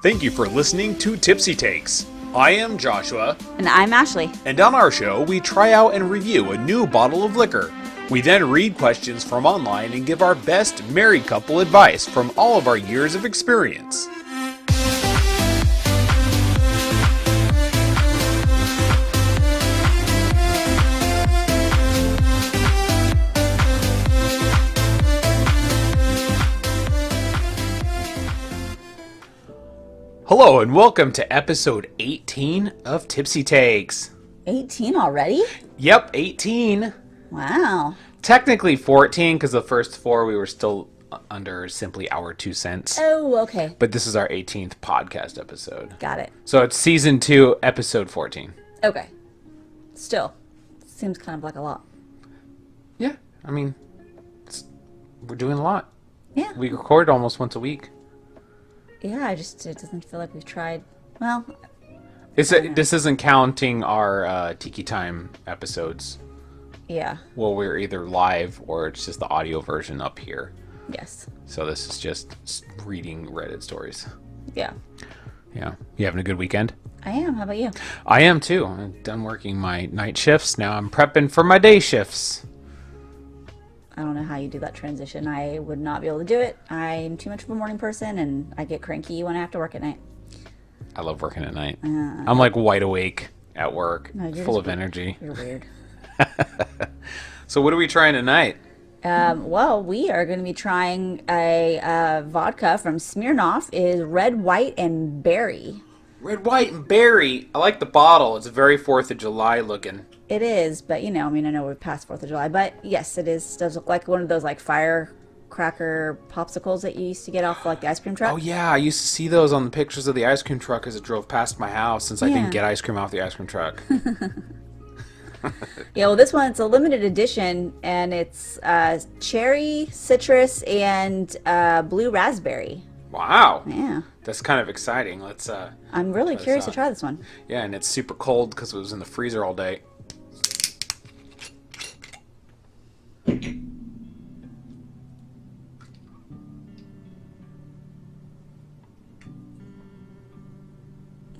Thank you for listening to Tipsy Takes. I am Joshua. And I'm Ashley. And on our show, we try out and review a new bottle of liquor. We then read questions from online and give our best married couple advice from all of our years of experience. Hello and welcome to episode 18 of Tipsy Takes. 18 already? Yep, 18. Wow. Technically 14 because the first four we were still under simply our 2 cents. Oh, okay. But this is our 18th podcast episode. Got it. So it's season 2, episode 14. Okay. Still, seems kind of like a lot. Yeah, I mean, we're doing a lot. Yeah. We record almost once a week. Yeah, it doesn't feel like we've tried. Well, This isn't counting our Tiki Time episodes. Yeah. Well, we're either live or it's just the audio version up here. Yes. So this is just reading Reddit stories. Yeah. Yeah. You having a good weekend? I am. How about you? I am too. I'm done working my night shifts. Now I'm prepping for my day shifts. I don't know how you do that transition. I would not be able to do it. I'm too much of a morning person, and I get cranky when I have to work at night. I love working at night. I'm like wide awake at work, No, full of energy. You're weird. So what are we trying tonight? Well, we are going to be trying a vodka from Smirnoff. Is red, white, and berry. Red, white, and berry. I like the bottle. It's very 4th of July looking. It is, but I know we're past 4th of July, but yes, it is. Does look like one of those like firecracker popsicles that you used to get off like the ice cream truck. Oh yeah, I used to see those on the pictures of the ice cream truck as it drove past my house since I didn't get ice cream off the ice cream truck. Yeah, well, this one, it's a limited edition, and it's cherry, citrus, and blue raspberry. Wow. Yeah. That's kind of exciting. Let's I'm really curious to try this one. Yeah, and it's super cold because it was in the freezer all day.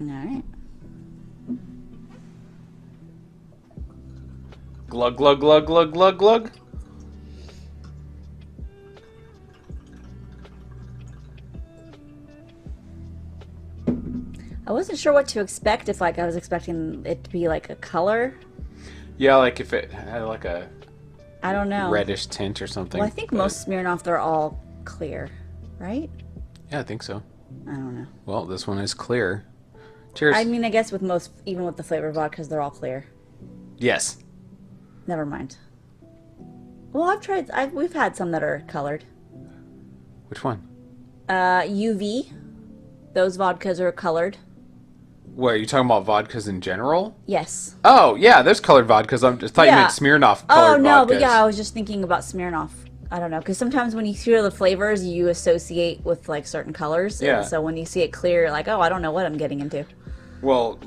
All right. Glug, glug, glug, glug, glug, glug. I wasn't sure what to expect. If I was expecting it to be like a color. Yeah, like if it had like a I don't know. reddish tint or something. Well, I think most Smirnoff, they're all clear, right? Yeah, I think so. I don't know. Well, this one is clear. Cheers. I mean, I guess with most, even with the flavored vodkas, they're all clear. Yes. Never mind. Well, we've had some that are colored. Which one? UV. Those vodkas are colored. What, are you talking about vodkas in general? Yes. Oh, yeah, there's colored vodkas. I just thought you meant Smirnoff colored vodkas. Oh, no, but yeah, I was just thinking about Smirnoff. I don't know, because sometimes when you hear the flavors, you associate with, like, certain colors. Yeah. And so when you see it clear, you're like, oh, I don't know what I'm getting into. Well,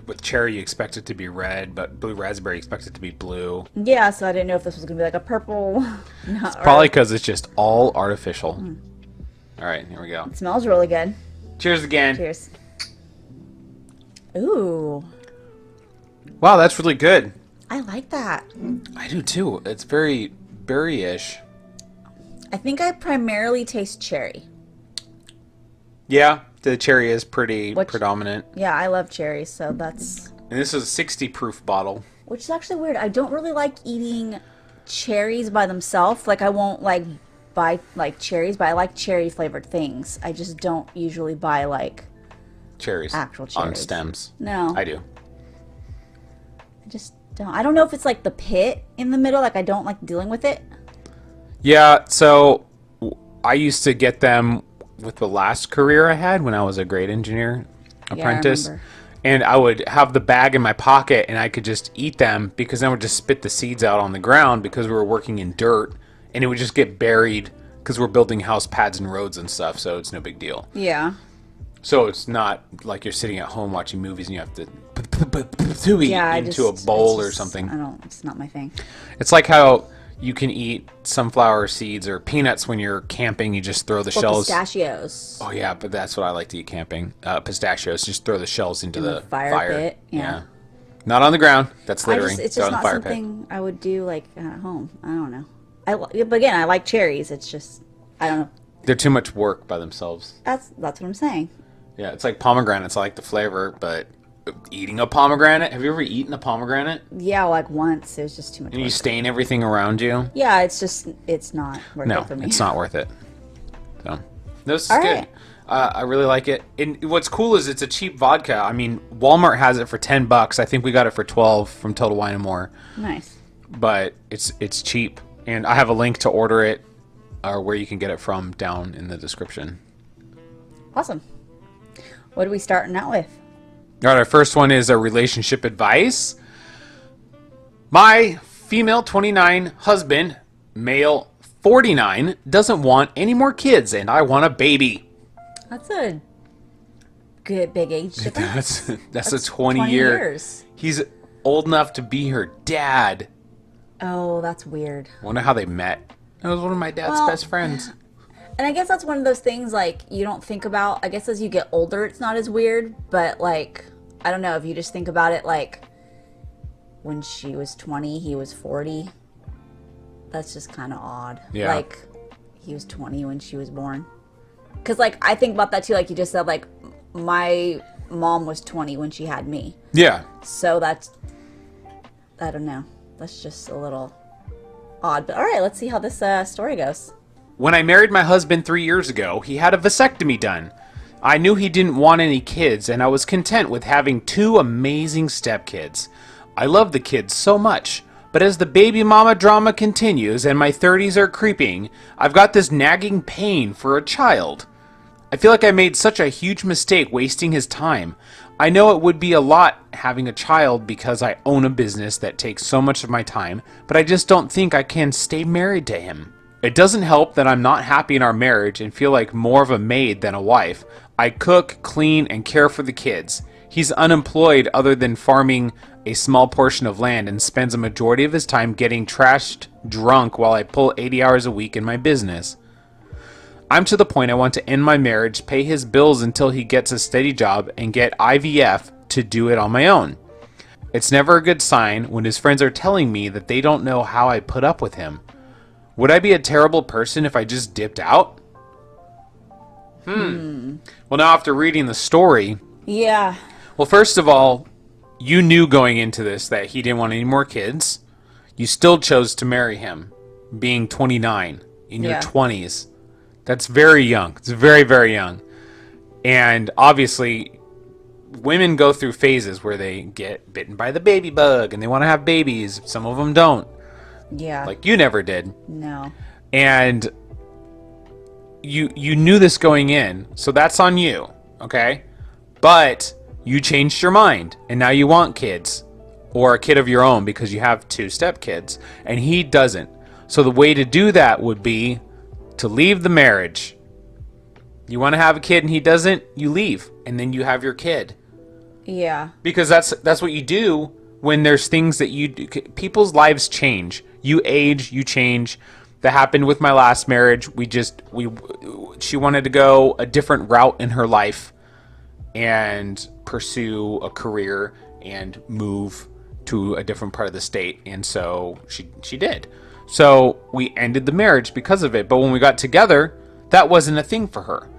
with cherry, you expect it to be red, but blue raspberry, you expect it to be blue. Yeah, so I didn't know if this was going to be like a purple. It's probably because it's just all artificial. All right, here we go. It smells really good. Cheers again. Cheers. Ooh. Wow, that's really good. I like that. I do too. It's very berry-ish. I think I primarily taste cherry. Yeah, the cherry is pretty predominant. Yeah, I love cherries, so that's... And this is a 60 proof bottle. Which is actually weird. I don't really like eating cherries by themselves. Like, I won't, like, buy, like, cherries, but I like cherry-flavored things. I just don't usually buy, like... Cherries. Actual cherries. On stems. No. I do. I just don't. I don't know if it's, like, the pit in the middle. Like, I don't like dealing with it. Yeah, so I used to get them with the last career I had when I was a grade engineer apprentice. remember. And I would have the bag in my pocket and I could just eat them because I would just spit the seeds out on the ground because we were working in dirt and it would just get buried because we're building house pads and roads and stuff. So it's no big deal. Yeah. So it's not like you're sitting at home watching movies and you have to eat into a bowl or something. It's not my thing. It's like how you can eat sunflower seeds or peanuts when you're camping. You just throw the shells. Pistachios. Oh yeah, but that's what I like to eat camping. Pistachios. Just throw the shells into the fire pit. Yeah. Not on the ground. That's littering. It's just not something I would do like at home. I don't know. But again, I like cherries. It's just I don't know. They're too much work by themselves. That's what I'm saying. Yeah, it's like pomegranates. I like the flavor, but eating a pomegranate. Have you ever eaten a pomegranate? Yeah, like once. It was just too much. And you stain everything around you? Yeah, it's not worth it for me. No, it's not worth it. So, this is good. Right. I really like it. And what's cool is it's a cheap vodka. I mean, Walmart has it for $10. I think we got it for 12 from Total Wine and More. Nice. But it's cheap. And I have a link to order it or where you can get it from down in the description. Awesome. What are we starting out with? All right, our first one is a relationship advice. My female 29 husband, male 49, doesn't want any more kids, and I want a baby. That's a good big age difference. That's a 20 years. He's old enough to be her dad. Oh, that's weird. Wonder how they met. That was one of my dad's best friends. And I guess that's one of those things, like, you don't think about. I guess as you get older, it's not as weird. But, like, I don't know. If you just think about it, like, when she was 20, he was 40. That's just kind of odd. Yeah. Like, he was 20 when she was born. Because, like, I think about that, too. Like, you just said, like, my mom was 20 when she had me. Yeah. So that's, I don't know. That's just a little odd. But, all right, let's see how this story goes. When I married my husband 3 years ago, he had a vasectomy done. I knew he didn't want any kids, and I was content with having 2 amazing stepkids. I love the kids so much, but as the baby mama drama continues and my 30s are creeping, I've got this nagging pain for a child. I feel like I made such a huge mistake wasting his time. I know it would be a lot having a child because I own a business that takes so much of my time, but I just don't think I can stay married to him. It doesn't help that I'm not happy in our marriage and feel like more of a maid than a wife. I cook, clean, and care for the kids. He's unemployed other than farming a small portion of land and spends a majority of his time getting trashed drunk while I pull 80 hours a week in my business. I'm to the point I want to end my marriage, pay his bills until he gets a steady job, and get IVF to do it on my own. It's never a good sign when his friends are telling me that they don't know how I put up with him. Would I be a terrible person if I just dipped out? Well, now after reading the story... Yeah. Well, first of all, you knew going into this that he didn't want any more kids. You still chose to marry him, being 29, in your 20s. That's very young. It's very, very young. And obviously, women go through phases where they get bitten by the baby bug and they want to have babies. Some of them don't. Yeah. Like you never did. No. And you knew this going in, so that's on you, okay? But you changed your mind, and now you want kids, or a kid of your own because you have 2 stepkids, and he doesn't. So the way to do that would be to leave the marriage. You want to have a kid and he doesn't, you leave, and then you have your kid. Yeah. Because that's what you do when there's things that you do. People's lives change. You age, you change. That happened with my last marriage. She wanted to go a different route in her life and pursue a career and move to a different part of the state. And so she did. So we ended the marriage because of it. But when we got together, that wasn't a thing for her.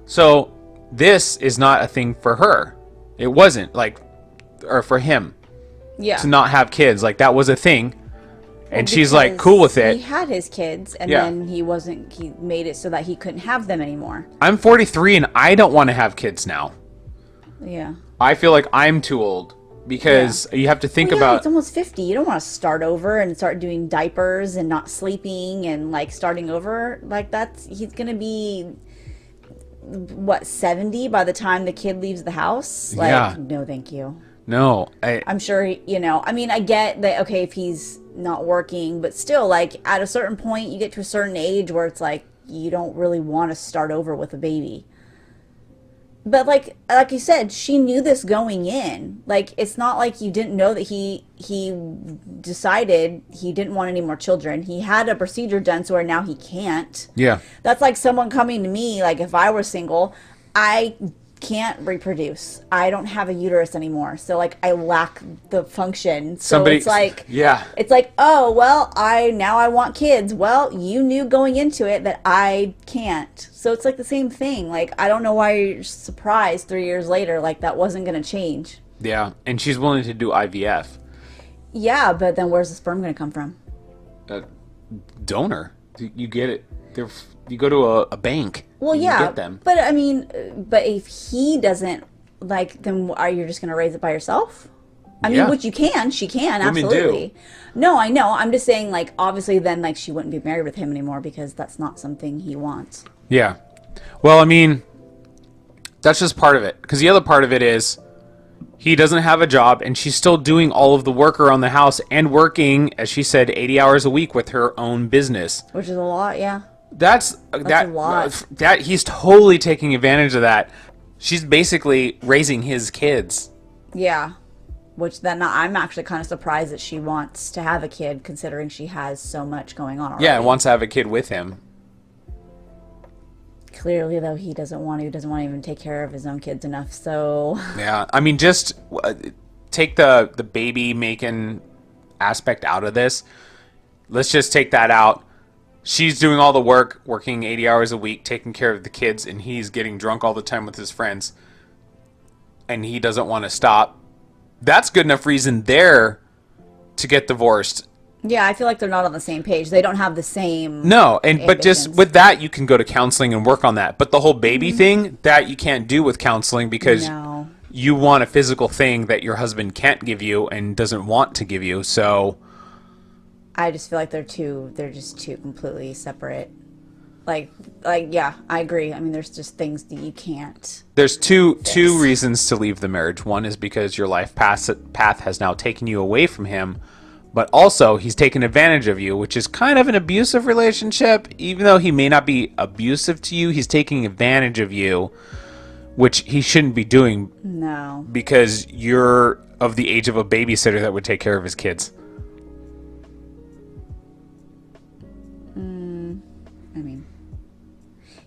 So this is not a thing for her. It wasn't or for him. Yeah. To not have kids. Like that was a thing. And she's like cool with it. He had his kids and then he made it so that he couldn't have them anymore. I'm 43 and I don't want to have kids now. Yeah. I feel like I'm too old because you have to think about... It's almost 50. You don't want to start over and start doing diapers and not sleeping and like starting over. Like he's going to be what, 70 by the time the kid leaves the house? Like, Yeah. no, thank you. No, I'm sure, I mean, I get that, okay, if he's not working, but still, like, at a certain point, you get to a certain age where it's like, you don't really want to start over with a baby. But like you said, she knew this going in. Like, it's not like you didn't know that he decided he didn't want any more children. He had a procedure done so where now he can't. yeah. That's like someone coming to me, like if I were single, I can't reproduce. I don't have a uterus anymore. So like I lack the function. So it's like, yeah. it's like, oh, well, I want kids. Well, you knew going into it that I can't. So it's like the same thing. Like, I don't know why you're surprised 3 years later, like that wasn't going to change. Yeah, and she's willing to do IVF. Yeah, but then where's the sperm going to come from? Donor. You get it. You go to a bank. Well, and yeah, you get them. but I mean, but if he doesn't, like, then are you just going to raise it by yourself? I mean, Yeah. which she can, Women absolutely. do. No, I know. I'm just saying, like, obviously then, like, she wouldn't be married with him anymore because that's not something he wants. Yeah. Well, I mean, that's just part of it. Because the other part of it is he doesn't have a job, and she's still doing all of the work around the house and working, as she said, 80 hours a week with her own business. Which is a lot, yeah. That's a lot. That he's totally taking advantage of that. She's basically raising his kids. Yeah. Which then I'm actually kind of surprised that she wants to have a kid considering she has so much going on already. Yeah, and wants to have a kid with him. Clearly, though, he doesn't want to even take care of his own kids enough, so... Yeah, I mean, just take the baby making aspect out of this. Let's just take that out. She's doing all the work, working 80 hours a week, taking care of the kids, and he's getting drunk all the time with his friends. And he doesn't want to stop. That's good enough reason there to get divorced. Yeah, I feel like they're not on the same page. They don't have the same... No, but just ambitions. with that, you can go to counseling and work on that. But the whole baby thing, that you can't do with counseling because No. you want a physical thing that your husband can't give you and doesn't want to give you. So... I just feel like they're just two completely separate. Like yeah, I agree. I mean, there's just things that you can't. There's two reasons to leave the marriage. One is because your life path has now taken you away from him, but also he's taken advantage of you, which is kind of an abusive relationship. Even though he may not be abusive to you, he's taking advantage of you, which he shouldn't be doing. No. Because you're of the age of a babysitter that would take care of his kids. I mean,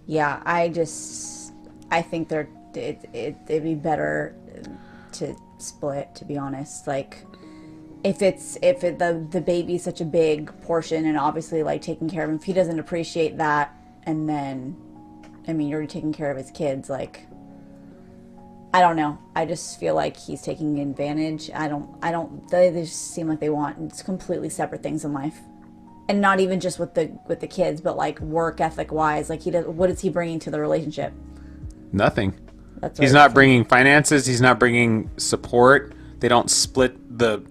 yeah, I think it'd be better to split, to be honest. Like, if the baby's such a big portion and obviously like taking care of him, if he doesn't appreciate that, and then, I mean, you're already taking care of his kids, like, I don't know. I just feel like he's taking advantage. They just seem like they want, it's completely separate things in life. And not even just with the kids, but like work ethic wise, like what is he bringing to the relationship? Nothing. That's He's not bringing finances. He's not bringing support. They don't split the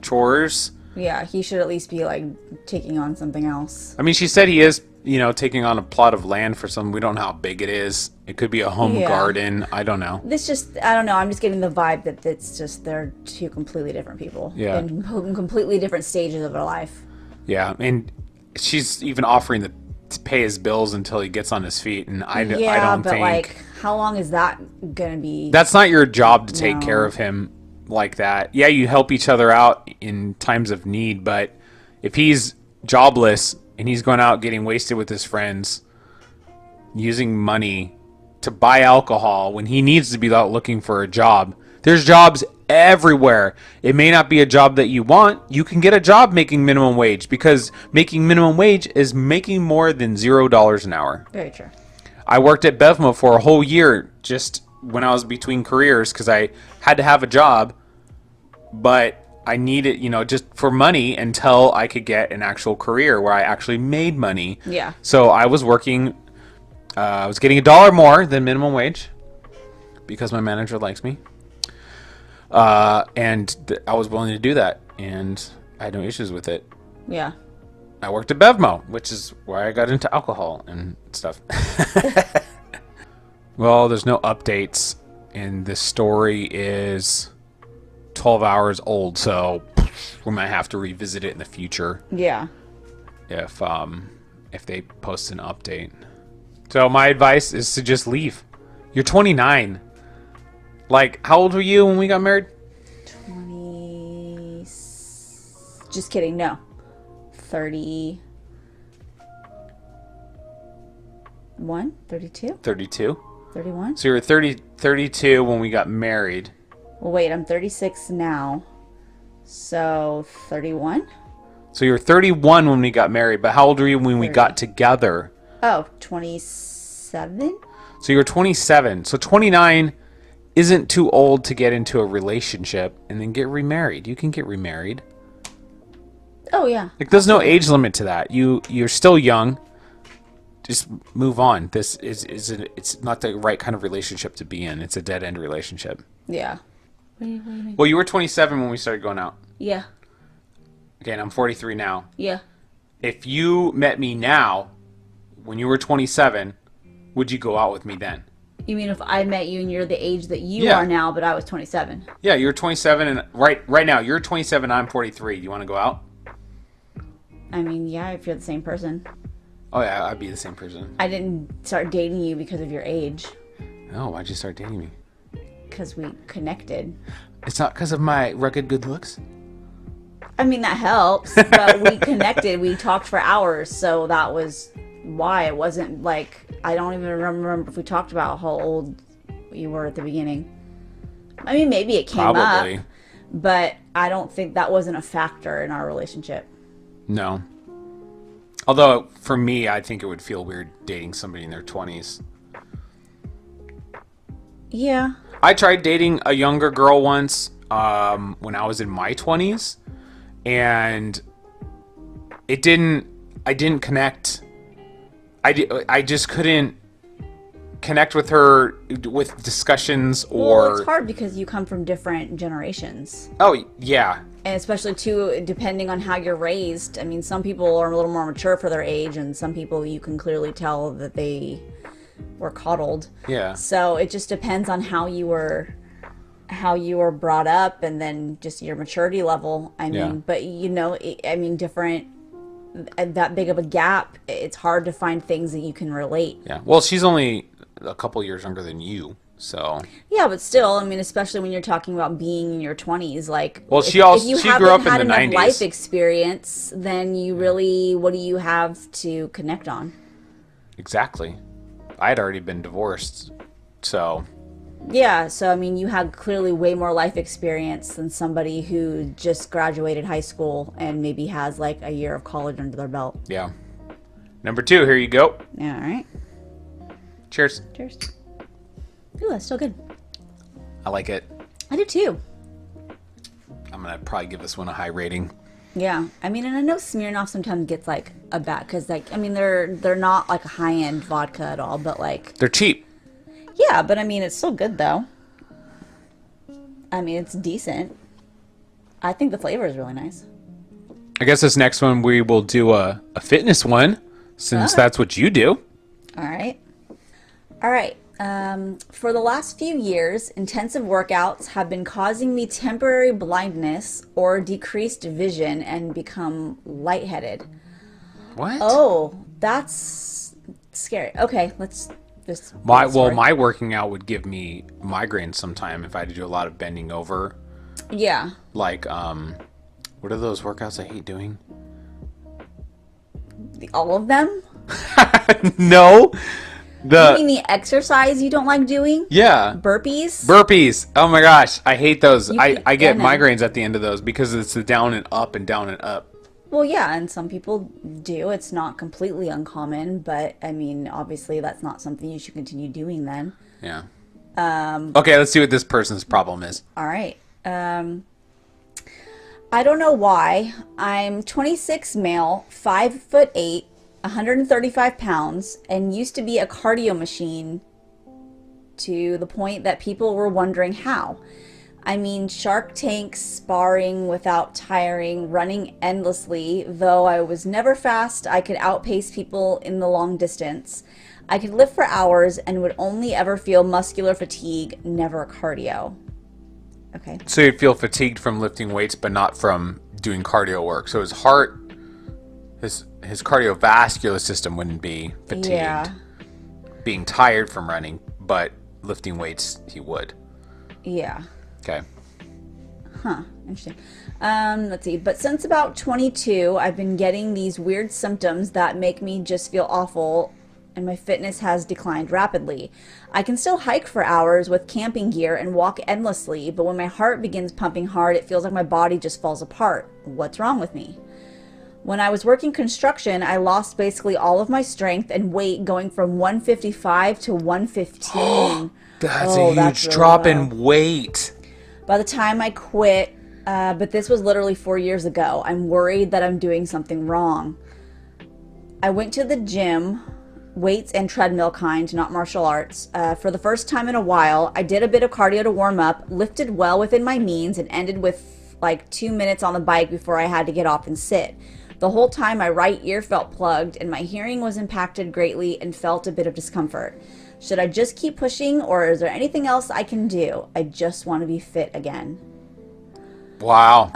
chores. Yeah, he should at least be like taking on something else. I mean, she said he is, taking on a plot of land for some. We don't know how big it is. It could be a home garden. I don't know. I don't know. I'm just getting the vibe that it's just they're two completely different people. Yeah. In completely different stages of their life. Yeah, and she's even offering to pay his bills until he gets on his feet, and I don't but think... like, how long is that gonna be? That's not your job to take care of him like that. Yeah, you help each other out in times of need, but if he's jobless and he's going out getting wasted with his friends, using money to buy alcohol when he needs to be out looking for a job. There's jobs everywhere. It may not be a job that you want. You can get a job making minimum wage, because making minimum wage is making more than $0 an hour. Very true. I worked at Bevmo for a whole year just when I was between careers because I had to have a job, but I needed, just for money until I could get an actual career where I actually made money. Yeah. So I was working, I was getting $1 more than minimum wage because my manager likes me. And I was willing to do that, and I had no issues with it. Yeah. I worked at Bevmo, which is where I got into alcohol and stuff. Well, there's no updates, and this story is 12 hours old, so we might have to revisit it in the future. Yeah. If they post an update. So my advice is to just leave. You're 29. Like, how old were you when we got married? 20. Just kidding. No. 31? 32? 32. 31? So you were 32 when we got married. Well, wait, I'm 36 now. So 31? So you were 31 when we got married, but how old were you when we got together? Oh, 27? So you were 27. So 29 isn't too old to get into a relationship and then get remarried. You can get remarried. Oh, yeah. Like, there's no age limit to that. You're still young. Just move on. This it's not the right kind of relationship to be in. It's a dead end relationship. Yeah. What do you mean? Well, you were 27 when we started going out. Yeah. Okay, and I'm 43 now. Yeah. If you met me now, when you were 27, would you go out with me then? You mean if I met you and you're the age that you Yeah. are now, but I was 27? Yeah, you're 27, and right now you're 27. I'm 43. Do you want to go out? I mean, yeah, if you're the same person. Oh yeah, I'd be the same person. I didn't start dating you because of your age. Oh, why'd you start dating me? Because we connected. It's not because of my rugged good looks. I mean, that helps, but we connected. We talked for hours, so that was why. It wasn't like, I don't even remember if we talked about how old you were at the beginning. I mean, maybe it came Probably. up, but I don't think that wasn't a factor in our relationship. No. Although, for me, I think it would feel weird dating somebody in their 20s. Yeah. I tried dating a younger girl once when I was in my 20s, and I didn't connect. I just couldn't connect with her with discussions or... Well, it's hard because you come from different generations. Oh, yeah. And especially, too, depending on how you're raised. I mean, some people are a little more mature for their age, and some people you can clearly tell that they were coddled. Yeah. So it just depends on how you were brought up, and then just your maturity level. I mean, Yeah. but different, that big of a gap, it's hard to find things that you can relate. Yeah. Well, she's only a couple years younger than you, so... Yeah, but still, I mean, especially when you're talking about being in your 20s, like... Well, if she grew up in the 90s. If you haven't had enough life experience, then you really... What do you have to connect on? Exactly. I had already been divorced, so... Yeah, so, I mean, you had clearly way more life experience than somebody who just graduated high school and maybe has, like, a year of college under their belt. Yeah. Number 2, here you go. Yeah, all right. Cheers. Cheers. Ooh, that's still good. I like it. I do, too. I'm going to probably give this one a high rating. Yeah, I mean, and I know Smirnoff sometimes gets, like, a bad... Because, like, I mean, they're not, like, a high-end vodka at all, but, like... They're cheap. Yeah, but I mean, it's still good, though. I mean, it's decent. I think the flavor is really nice. I guess this next one we will do a fitness one, since that's what you do. All right. All right. For the last few years, intensive workouts have been causing me temporary blindness or decreased vision and become lightheaded. What? Oh, that's scary. Okay, let's just... My working out would give me migraines sometime if I had to do a lot of bending over. Yeah. Like, what are those workouts I hate doing? All of them? No. You mean the exercise you don't like doing? Yeah. Burpees? Oh my gosh, I hate those. I get and then- migraines at the end of those because it's the down and up and down and up. Well, yeah, and some people do. It's not completely uncommon, but I mean, obviously, that's not something you should continue doing then. Yeah. Okay, let's see what this person's problem is. All right. I don't know why. I'm 26 male, 5'8", 135 pounds, and used to be a cardio machine to the point that people were wondering how. I mean, Shark Tank, sparring without tiring, running endlessly. Though I was never fast, I could outpace people in the long distance. I could lift for hours and would only ever feel muscular fatigue, never cardio. Okay. So you'd feel fatigued from lifting weights, but not from doing cardio work. So his heart, his cardiovascular system wouldn't be fatigued. Yeah. Being tired from running, but lifting weights, he would. Yeah. Okay. Huh. Interesting. Let's see. But since about 22, I've been getting these weird symptoms that make me just feel awful, and my fitness has declined rapidly. I can still hike for hours with camping gear and walk endlessly, but when my heart begins pumping hard, it feels like my body just falls apart. What's wrong with me? When I was working construction, I lost basically all of my strength and weight, going from 155 to 115. That's a huge drop in weight. By the time I quit, but this was literally 4 years ago, I'm worried that I'm doing something wrong. I went to the gym, weights and treadmill kind, not martial arts, for the first time in a while. I did a bit of cardio to warm up, lifted well within my means, and ended with like 2 minutes on the bike before I had to get off and sit. The whole time my right ear felt plugged and my hearing was impacted greatly and felt a bit of discomfort. Should I just keep pushing, or is there anything else I can do? I just want to be fit again. Wow.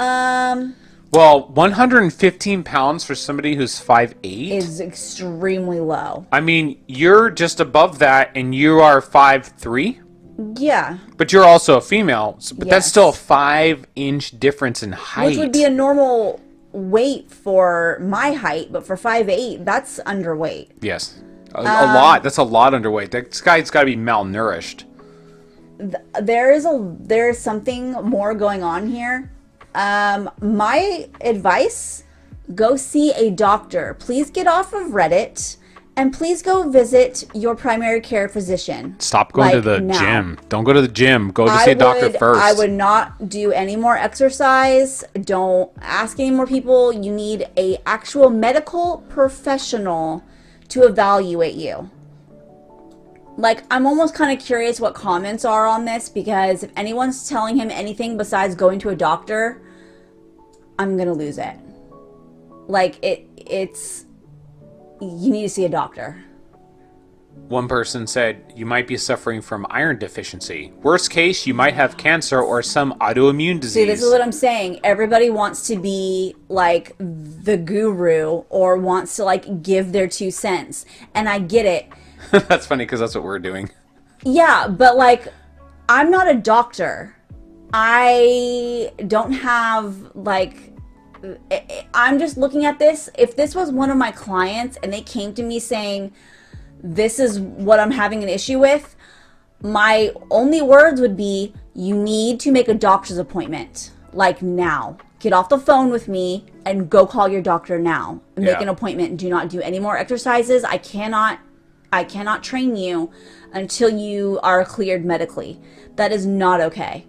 Well, 115 pounds for somebody who's 5'8" is extremely low. I mean, you're just above that, and you are 5'3". Yeah. But you're also a female, but Yes. that's still a 5-inch difference in height. Which would be a normal weight for my height, but for 5'8", that's underweight. Yes. A lot. That's a lot underweight. This guy's got to be malnourished. There is something more going on here. My advice, go see a doctor. Please get off of Reddit and please go visit your primary care physician. Stop going to the gym. Don't go to the gym. Go to see a doctor first. I would not do any more exercise. Don't ask any more people. You need a actual medical professional to evaluate you. Like, I'm almost kind of curious what comments are on this, because if anyone's telling him anything besides going to a doctor, I'm gonna lose it. Like, it's you need to see a doctor. One person said, you might be suffering from iron deficiency. Worst case, you might have cancer or some autoimmune disease. See, this is what I'm saying. Everybody wants to be like the guru or wants to like give their 2 cents. And I get it. That's funny because that's what we're doing. Yeah, but like, I'm not a doctor. I don't have like, I'm just looking at this. If this was one of my clients and they came to me saying, this is what I'm having an issue with, my only words would be, you need to make a doctor's appointment. Like now. Get off the phone with me and go call your doctor now. And make an appointment and do not do any more exercises. I cannot train you until you are cleared medically. That is not okay.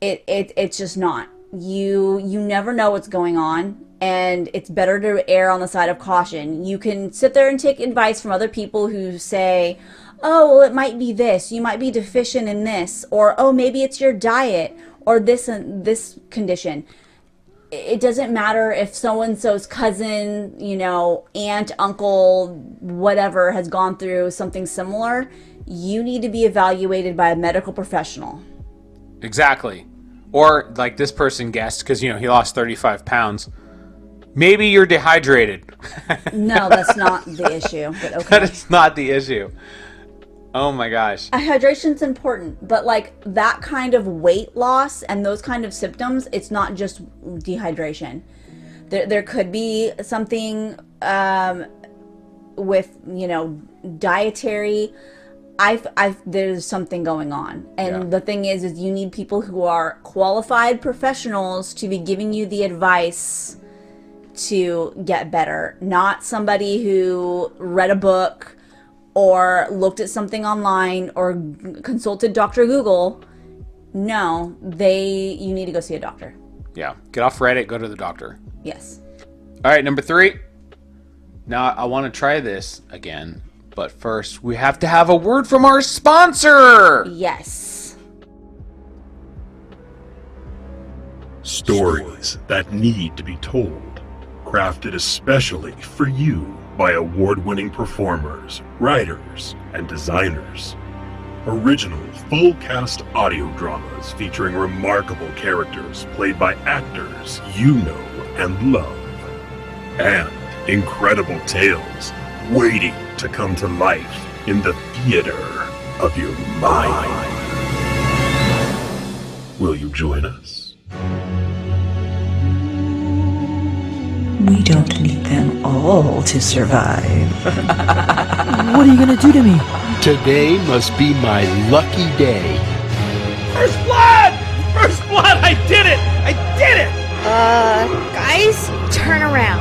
It's just not. You never know what's going on, and it's better to err on the side of caution. You can sit there and take advice from other people who say, oh, well, it might be this, you might be deficient in this, or oh, maybe it's your diet, or this and this condition. It doesn't matter if so-and-so's cousin, aunt, uncle, whatever, has gone through something similar. You need to be evaluated by a medical professional. Exactly. Or like this person guessed, because, he lost 35 pounds. Maybe you're dehydrated. No, that's not the issue. But okay. That is not the issue. Oh my gosh. Hydration's important, but like that kind of weight loss and those kind of symptoms, it's not just dehydration. There could be something with, dietary. There's something going on. And the thing is you need people who are qualified professionals to be giving you the advice to get better, not somebody who read a book or looked at something online or consulted Dr. Google. No, you need to go see a doctor. Yeah. Get off Reddit, go to the doctor. Yes. All right, number 3. Now, I want to try this again, but first, we have to have a word from our sponsor. Yes. Stories that need to be told, crafted especially for you by award-winning performers, writers, and designers. Original full-cast audio dramas featuring remarkable characters played by actors you know and love. And incredible tales waiting to come to life in the theater of your mind. Will you join us? We don't need them all to survive. What are you gonna do to me? Today must be my lucky day. First blood! First blood! I did it! I did it! Guys, turn around.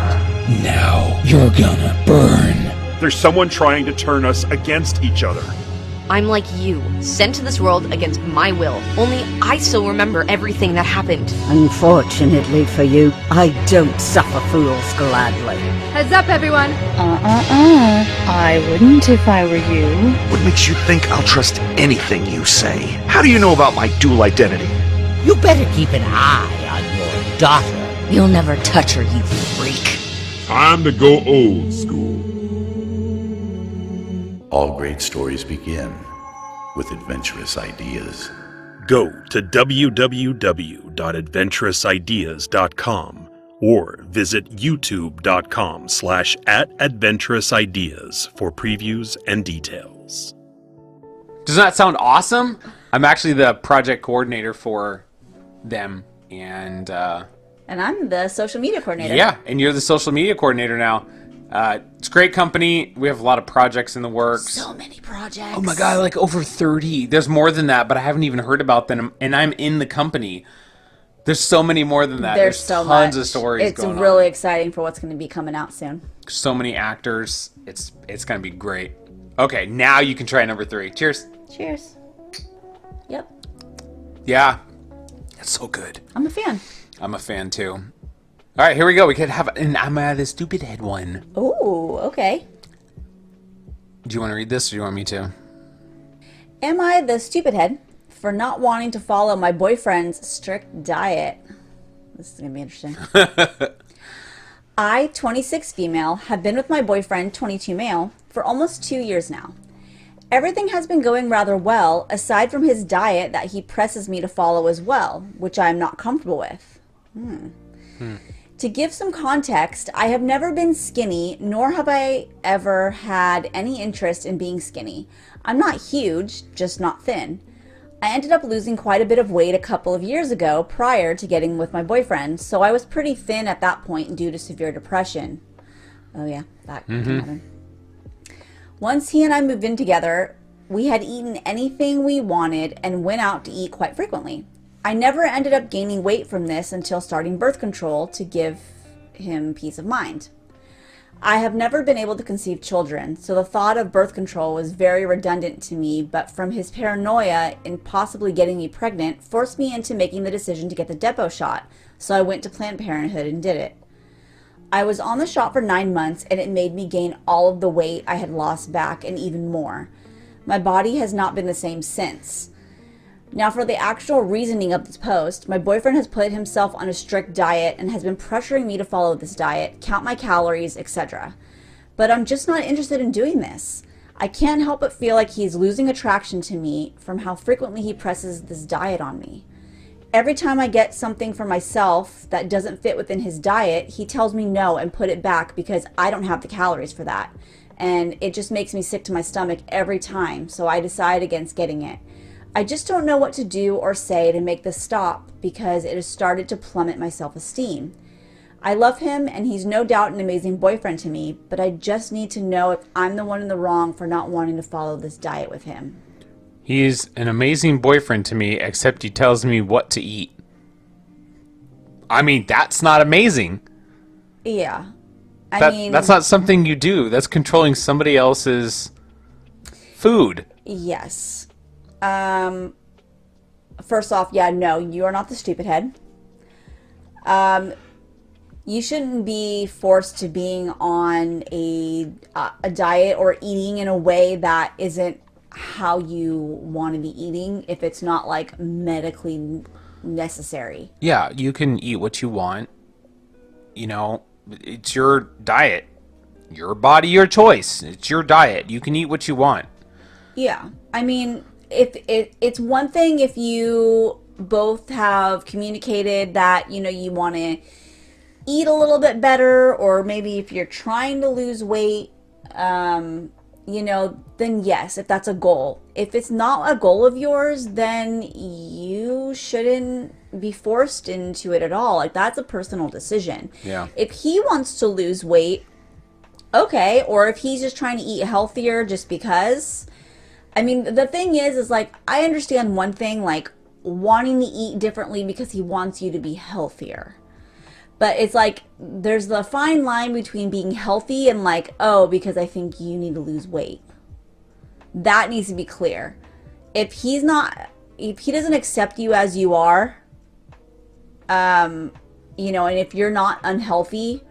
Now you're gonna burn. There's someone trying to turn us against each other. I'm like you, sent to this world against my will. Only I still remember everything that happened. Unfortunately for you, I don't suffer fools gladly. Heads up, everyone. I wouldn't if I were you. What makes you think I'll trust anything you say? How do you know about my dual identity? You better keep an eye on your daughter. You'll never touch her, you freak. Time to go old school. All great stories begin with adventurous ideas. Go to www.adventurousIdeas.com or visit youtube.com/@adventurousIdeas for previews and details. Does that sound awesome? I'm actually the project coordinator for them, and I'm the social media coordinator. Yeah, and you're the social media coordinator now. It's a great company. We have a lot of projects in the works. So many projects. Oh my god, like over 30. There's more than that, but I haven't even heard about them, and I'm in the company. There's so many more than that. There's so tons much. of stories It's going really on. exciting for what's going to be coming out soon. So many actors. It's going to be great. Okay, now you can try number 3. Cheers. Cheers. Yep. Yeah. It's so good. I'm a fan. I'm a fan too. All right, here we go. We could have an I'm the stupid head one. Ooh, okay. Do you want to read this or do you want me to? Am I the stupid head for not wanting to follow my boyfriend's strict diet? This is going to be interesting. I, 26 female, have been with my boyfriend, 22 male, for almost 2 years now. Everything has been going rather well, aside from his diet that he presses me to follow as well, which I am not comfortable with. To give some context, I have never been skinny, nor have I ever had any interest in being skinny. I'm not huge, just not thin. I ended up losing quite a bit of weight a couple of years ago prior to getting with my boyfriend, so I was pretty thin at that point due to severe depression. Oh yeah, that can happen. Once he and I moved in together, we had eaten anything we wanted and went out to eat quite frequently. I never ended up gaining weight from this until starting birth control to give him peace of mind. I have never been able to conceive children, so the thought of birth control was very redundant to me, but from his paranoia in possibly getting me pregnant forced me into making the decision to get the Depo shot, so I went to Planned Parenthood and did it. I was on the shot for 9 months and it made me gain all of the weight I had lost back and even more. My body has not been the same since. Now for the actual reasoning of this post, my boyfriend has put himself on a strict diet and has been pressuring me to follow this diet, count my calories, etc. But I'm just not interested in doing this. I can't help but feel like he's losing attraction to me from how frequently he presses this diet on me. Every time I get something for myself that doesn't fit within his diet, he tells me no and put it back because I don't have the calories for that. And it just makes me sick to my stomach every time, so I decide against getting it. I just don't know what to do or say to make this stop because it has started to plummet my self-esteem. I love him and he's no doubt an amazing boyfriend to me, but I just need to know if I'm the one in the wrong for not wanting to follow this diet with him. He's an amazing boyfriend to me, except he tells me what to eat. I mean, that's not amazing. Yeah. That's not something you do. That's controlling somebody else's food. Yes. First off, yeah, no, you are not the stupid head. You shouldn't be forced to being on a diet or eating in a way that isn't how you want to be eating if it's not like medically necessary. Yeah, you can eat what you want. You know, it's your diet. Your body, your choice. It's your diet. You can eat what you want. Yeah. I mean, if it's one thing if you both have communicated that, you know, you want to eat a little bit better, or maybe if you're trying to lose weight, you know, then yes, if that's a goal. If it's not a goal of yours, then you shouldn't be forced into it at all. Like, that's a personal decision. Yeah. If he wants to lose weight, okay, or if he's just trying to eat healthier just because. I mean, the thing is like, I understand one thing, like wanting to eat differently because he wants you to be healthier. But it's like, there's the fine line between being healthy and like, oh, because I think you need to lose weight. That needs to be clear. If he doesn't accept you as you are, you know, and if you're not unhealthy,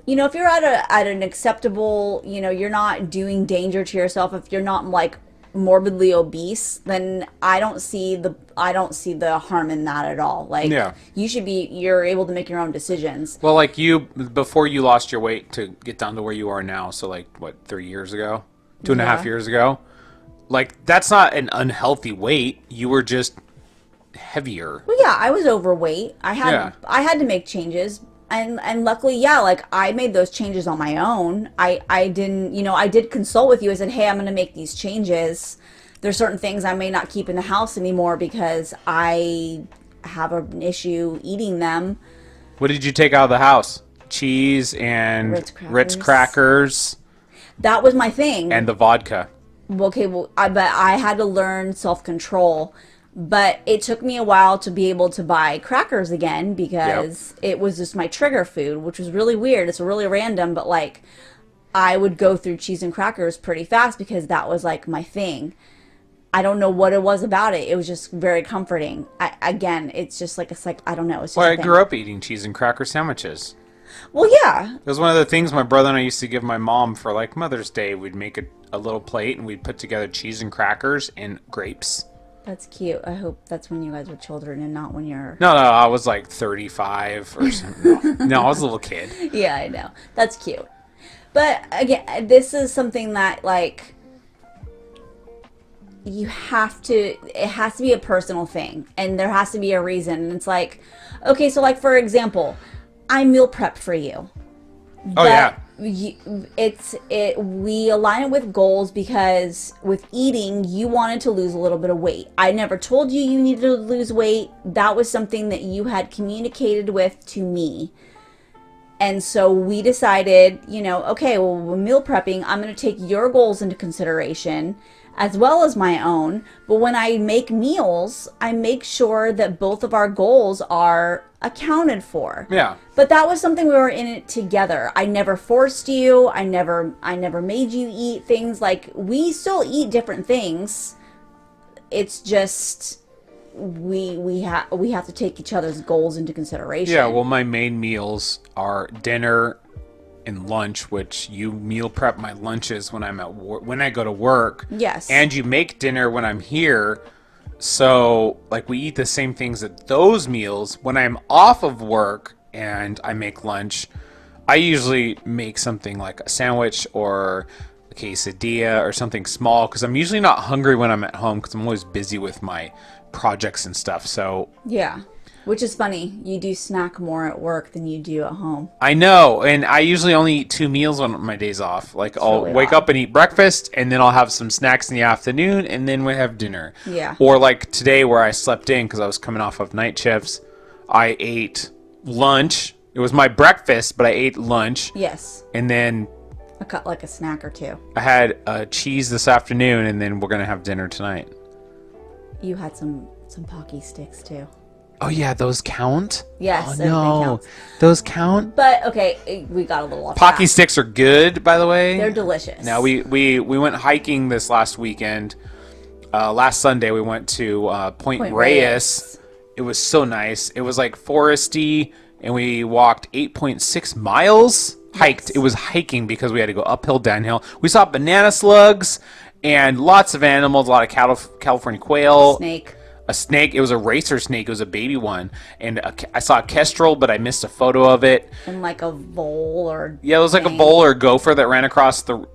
you know, if you're at an acceptable, you know, you're not doing danger to yourself, if you're not like morbidly obese, then I don't see the harm in that at all. Like, yeah. You're able to make your own decisions. Well, like you, before you lost your weight to get down to where you are now, so like, what, 3 years ago? 2.5 years ago? Like, that's not an unhealthy weight. You were just heavier. Well, yeah, I was overweight. I had to make changes. And luckily, yeah, like I made those changes on my own. I didn't, you know, I did consult with you. I said, hey, I'm going to make these changes. There's certain things I may not keep in the house anymore because I have an issue eating them. What did you take out of the house? Cheese and Ritz crackers. That was my thing. And the vodka. Okay, well, but I had to learn self-control. But it took me a while to be able to buy crackers again because it was just my trigger food, which was really weird. It's really random, but like I would go through cheese and crackers pretty fast because that was like my thing. I don't know what it was about it. It was just very comforting. It's just like, I don't know. It's just I grew up eating cheese and cracker sandwiches. Well, yeah. It was one of the things my brother and I used to give my mom for like Mother's Day. We'd make a little plate and we'd put together cheese and crackers and grapes. That's cute. I hope that's when you guys were children and not when you're... No, I was like 35 or something. No, I was a little kid. Yeah, I know. That's cute. But again, this is something that like it has to be a personal thing and there has to be a reason. And it's like, okay, so like for example, I meal prep for you. Oh, yeah. We align it with goals because with eating, you wanted to lose a little bit of weight. I never told you you needed to lose weight. That was something that you had communicated with to me. And so we decided, you know, okay, well, we're meal prepping. I'm going to take your goals into consideration as well as my own. But when I make meals, I make sure that both of our goals are accounted for. Yeah. But that was something we were in it together. I never forced you. I never made you eat things. Like, we still eat different things. It's just we have to take each other's goals into consideration. Yeah, well, my main meals are dinner and lunch, which you meal prep my lunches when I'm at when I go to work. Yes. And you make dinner when I'm here. So, like, we eat the same things at those meals. When I'm off of work and I make lunch, I usually make something like a sandwich or a quesadilla or something small because I'm usually not hungry when I'm at home because I'm always busy with my projects and stuff. So yeah, which is funny. You do snack more at work than you do at home. I know, and I usually only eat 2 meals on my days off. Like, I'll wake up and eat breakfast, and then I'll have some snacks in the afternoon, and then we have dinner. Yeah. Or like today where I slept in because I was coming off of night shifts, I ate lunch. It was my breakfast, but I ate lunch. Yes. And then like a snack or two. I had cheese this afternoon, and then we're going to have dinner tonight. You had some Pocky sticks too. Oh yeah, those count? Yes. Oh no, counts. Those count? But okay, we got a little off Pocky track. sticks are good, by the way. They're delicious. Now we went hiking this last weekend. Last Sunday we went to Point Reyes. It was so nice. It was like foresty, and we walked 8.6 miles. Hiked. Yes. It was hiking because we had to go uphill, downhill. We saw banana slugs and lots of animals. A lot of California quail. Snake. a snake. It was a racer snake. It was a baby one. And I saw a kestrel, but I missed a photo of it. And like a vole or... Yeah, it was like a vole or a gopher that ran across the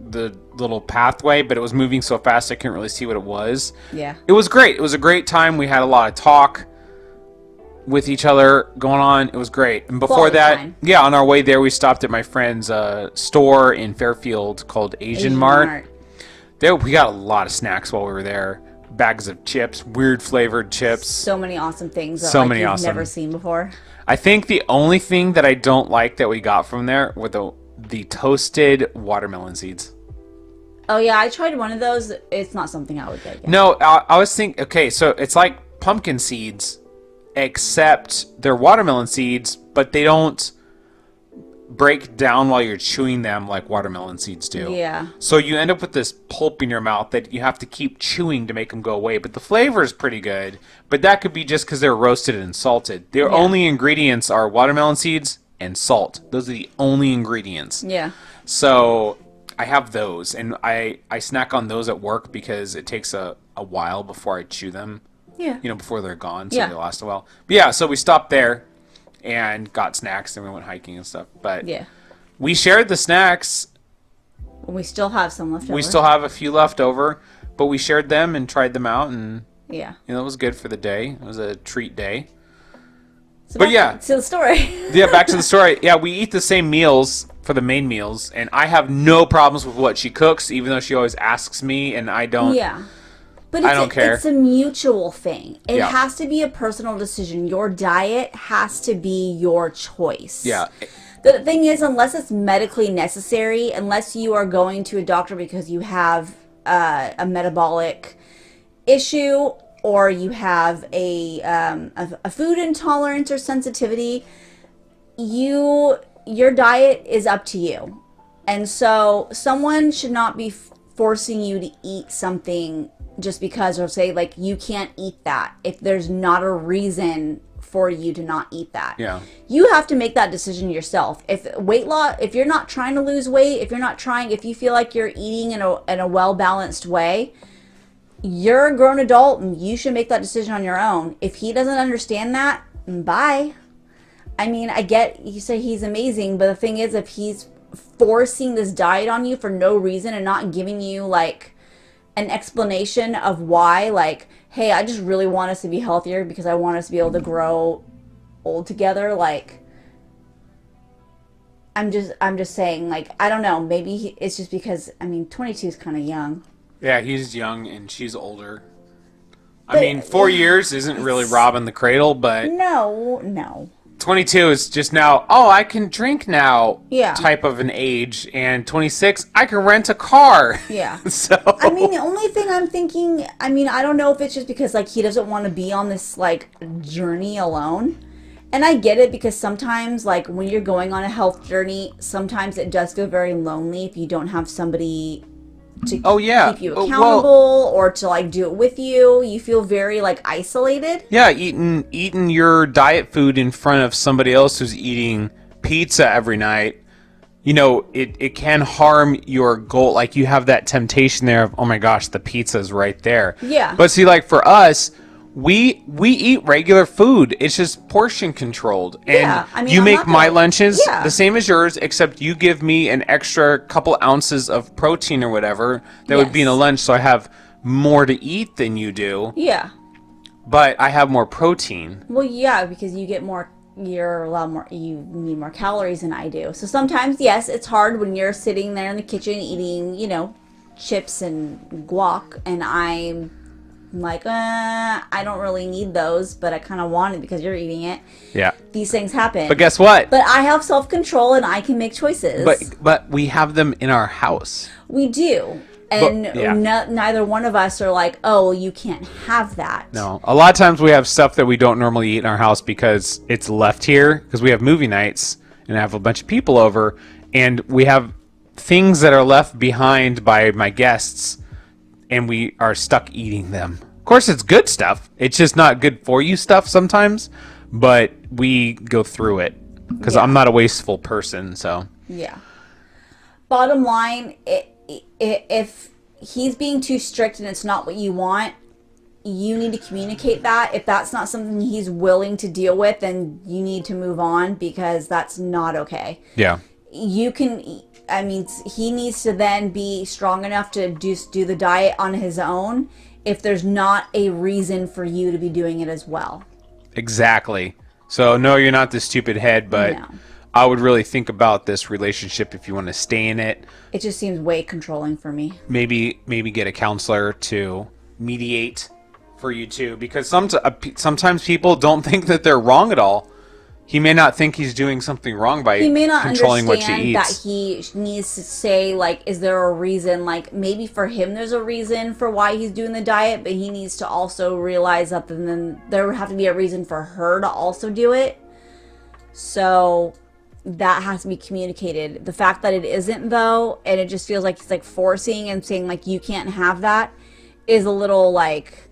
little pathway, but it was moving so fast I couldn't really see what it was. Yeah. It was great. It was a great time. We had a lot of talk with each other going on. It was great. And before that, on our way there, we stopped at my friend's store in Fairfield called Asian Mart. There, we got a lot of snacks while we were there. Bags of chips, weird flavored chips. So many awesome things that you've never seen before. I think the only thing that I don't like that we got from there were the toasted watermelon seeds. Oh yeah, I tried one of those. It's not something I would get again. No, I was thinking, okay, so it's like pumpkin seeds, except they're watermelon seeds, but they don't break down while you're chewing them like watermelon seeds do. Yeah. So you end up with this pulp in your mouth that you have to keep chewing to make them go away. But the flavor is pretty good. But that could be just because they're roasted and salted. Their only ingredients are watermelon seeds and salt. Those are the only ingredients. Yeah. So I have those, and I snack on those at work because it takes a while before I chew them. Yeah. You know, before they're gone, so they last a while. But yeah, so we stopped there and got snacks, and we went hiking and stuff. But we shared the snacks. We still have some left over. We still have a few left over, but we shared them and tried them out, and you know, it was good for the day. It was a treat day. So back to the story. Back to the story. Yeah, we eat the same meals for the main meals, and I have no problems with what she cooks, even though she always asks me, and I don't. Yeah. But I don't care. It's a mutual thing. It has to be a personal decision. Your diet has to be your choice. Yeah. The thing is, unless it's medically necessary, unless you are going to a doctor because you have a metabolic issue or you have a food intolerance or sensitivity, your diet is up to you. And so someone should not be forcing you to eat something just because, or say like you can't eat that if there's not a reason for you to not eat that. Yeah. You have to make that decision yourself. If weight loss, if you're not trying to lose weight, if you feel like you're eating in a well-balanced way, you're a grown adult and you should make that decision on your own. If he doesn't understand that, bye. I mean, I get you say he's amazing, but the thing is, if he's forcing this diet on you for no reason and not giving you like an explanation of why, like, hey, I just really want us to be healthier because I want us to be able to grow old together, like, I'm just saying, like, I don't know, maybe it's just because, I mean, 22 is kind of young. Yeah, he's young and she's older. But, I mean, 4 years isn't really robbing the cradle, but no. 22 is just now, I can drink now type of an age, and 26, I can rent a car. Yeah. So I mean, the only thing I'm thinking, I mean, I don't know if it's just because, like, he doesn't want to be on this, like, journey alone. And I get it because sometimes, like, when you're going on a health journey, sometimes it does feel very lonely if you don't have somebody to keep you accountable or to like do it with you. You feel very like isolated. Yeah, eating your diet food in front of somebody else who's eating pizza every night, you know, it can harm your goal. Like, you have that temptation there of, oh my gosh, the pizza's right there. Yeah. But see, like, for us, we eat regular food. It's just portion controlled. And I mean, you make my lunches the same as yours, except you give me an extra couple ounces of protein or whatever that would be in a lunch, so I have more to eat than you do. Yeah. But I have more protein. Well, yeah, because you get more, you're a lot more, you need more calories than I do. So sometimes, yes, it's hard when you're sitting there in the kitchen eating, you know, chips and guac, and I'm like, I don't really need those, but I kind of want it because you're eating it. Yeah. These things happen. But guess what? But I have self-control and I can make choices. But we have them in our house. We do. And neither one of us are like, oh, well, you can't have that. No. A lot of times we have stuff that we don't normally eat in our house because it's left here, because we have movie nights and I have a bunch of people over, and we have things that are left behind by my guests, and we are stuck eating them. Of course, it's good stuff. It's just not good for you stuff sometimes, but we go through it because I'm not a wasteful person. So yeah. Bottom line, if he's being too strict and it's not what you want, you need to communicate that. If that's not something he's willing to deal with, then you need to move on, because that's not okay. Yeah. You can, I mean, he needs to then be strong enough to just do the diet on his own if there's not a reason for you to be doing it as well. Exactly. So, no, you're not the stupid head, but No. I would really think about this relationship if you want to stay in it. It just seems way controlling for me. Maybe get a counselor to mediate for you two, because sometimes people don't think that they're wrong at all. He may not think he's doing something wrong by He may not controlling what she understand that eats. he needs to say, like, is there a reason? Like, maybe for him there's a reason for why he's doing the diet, but he needs to also realize that then there would have to be a reason for her to also do it. So that has to be communicated. The fact that it isn't, though, and it just feels like he's like forcing and saying like you can't have that, is a little like,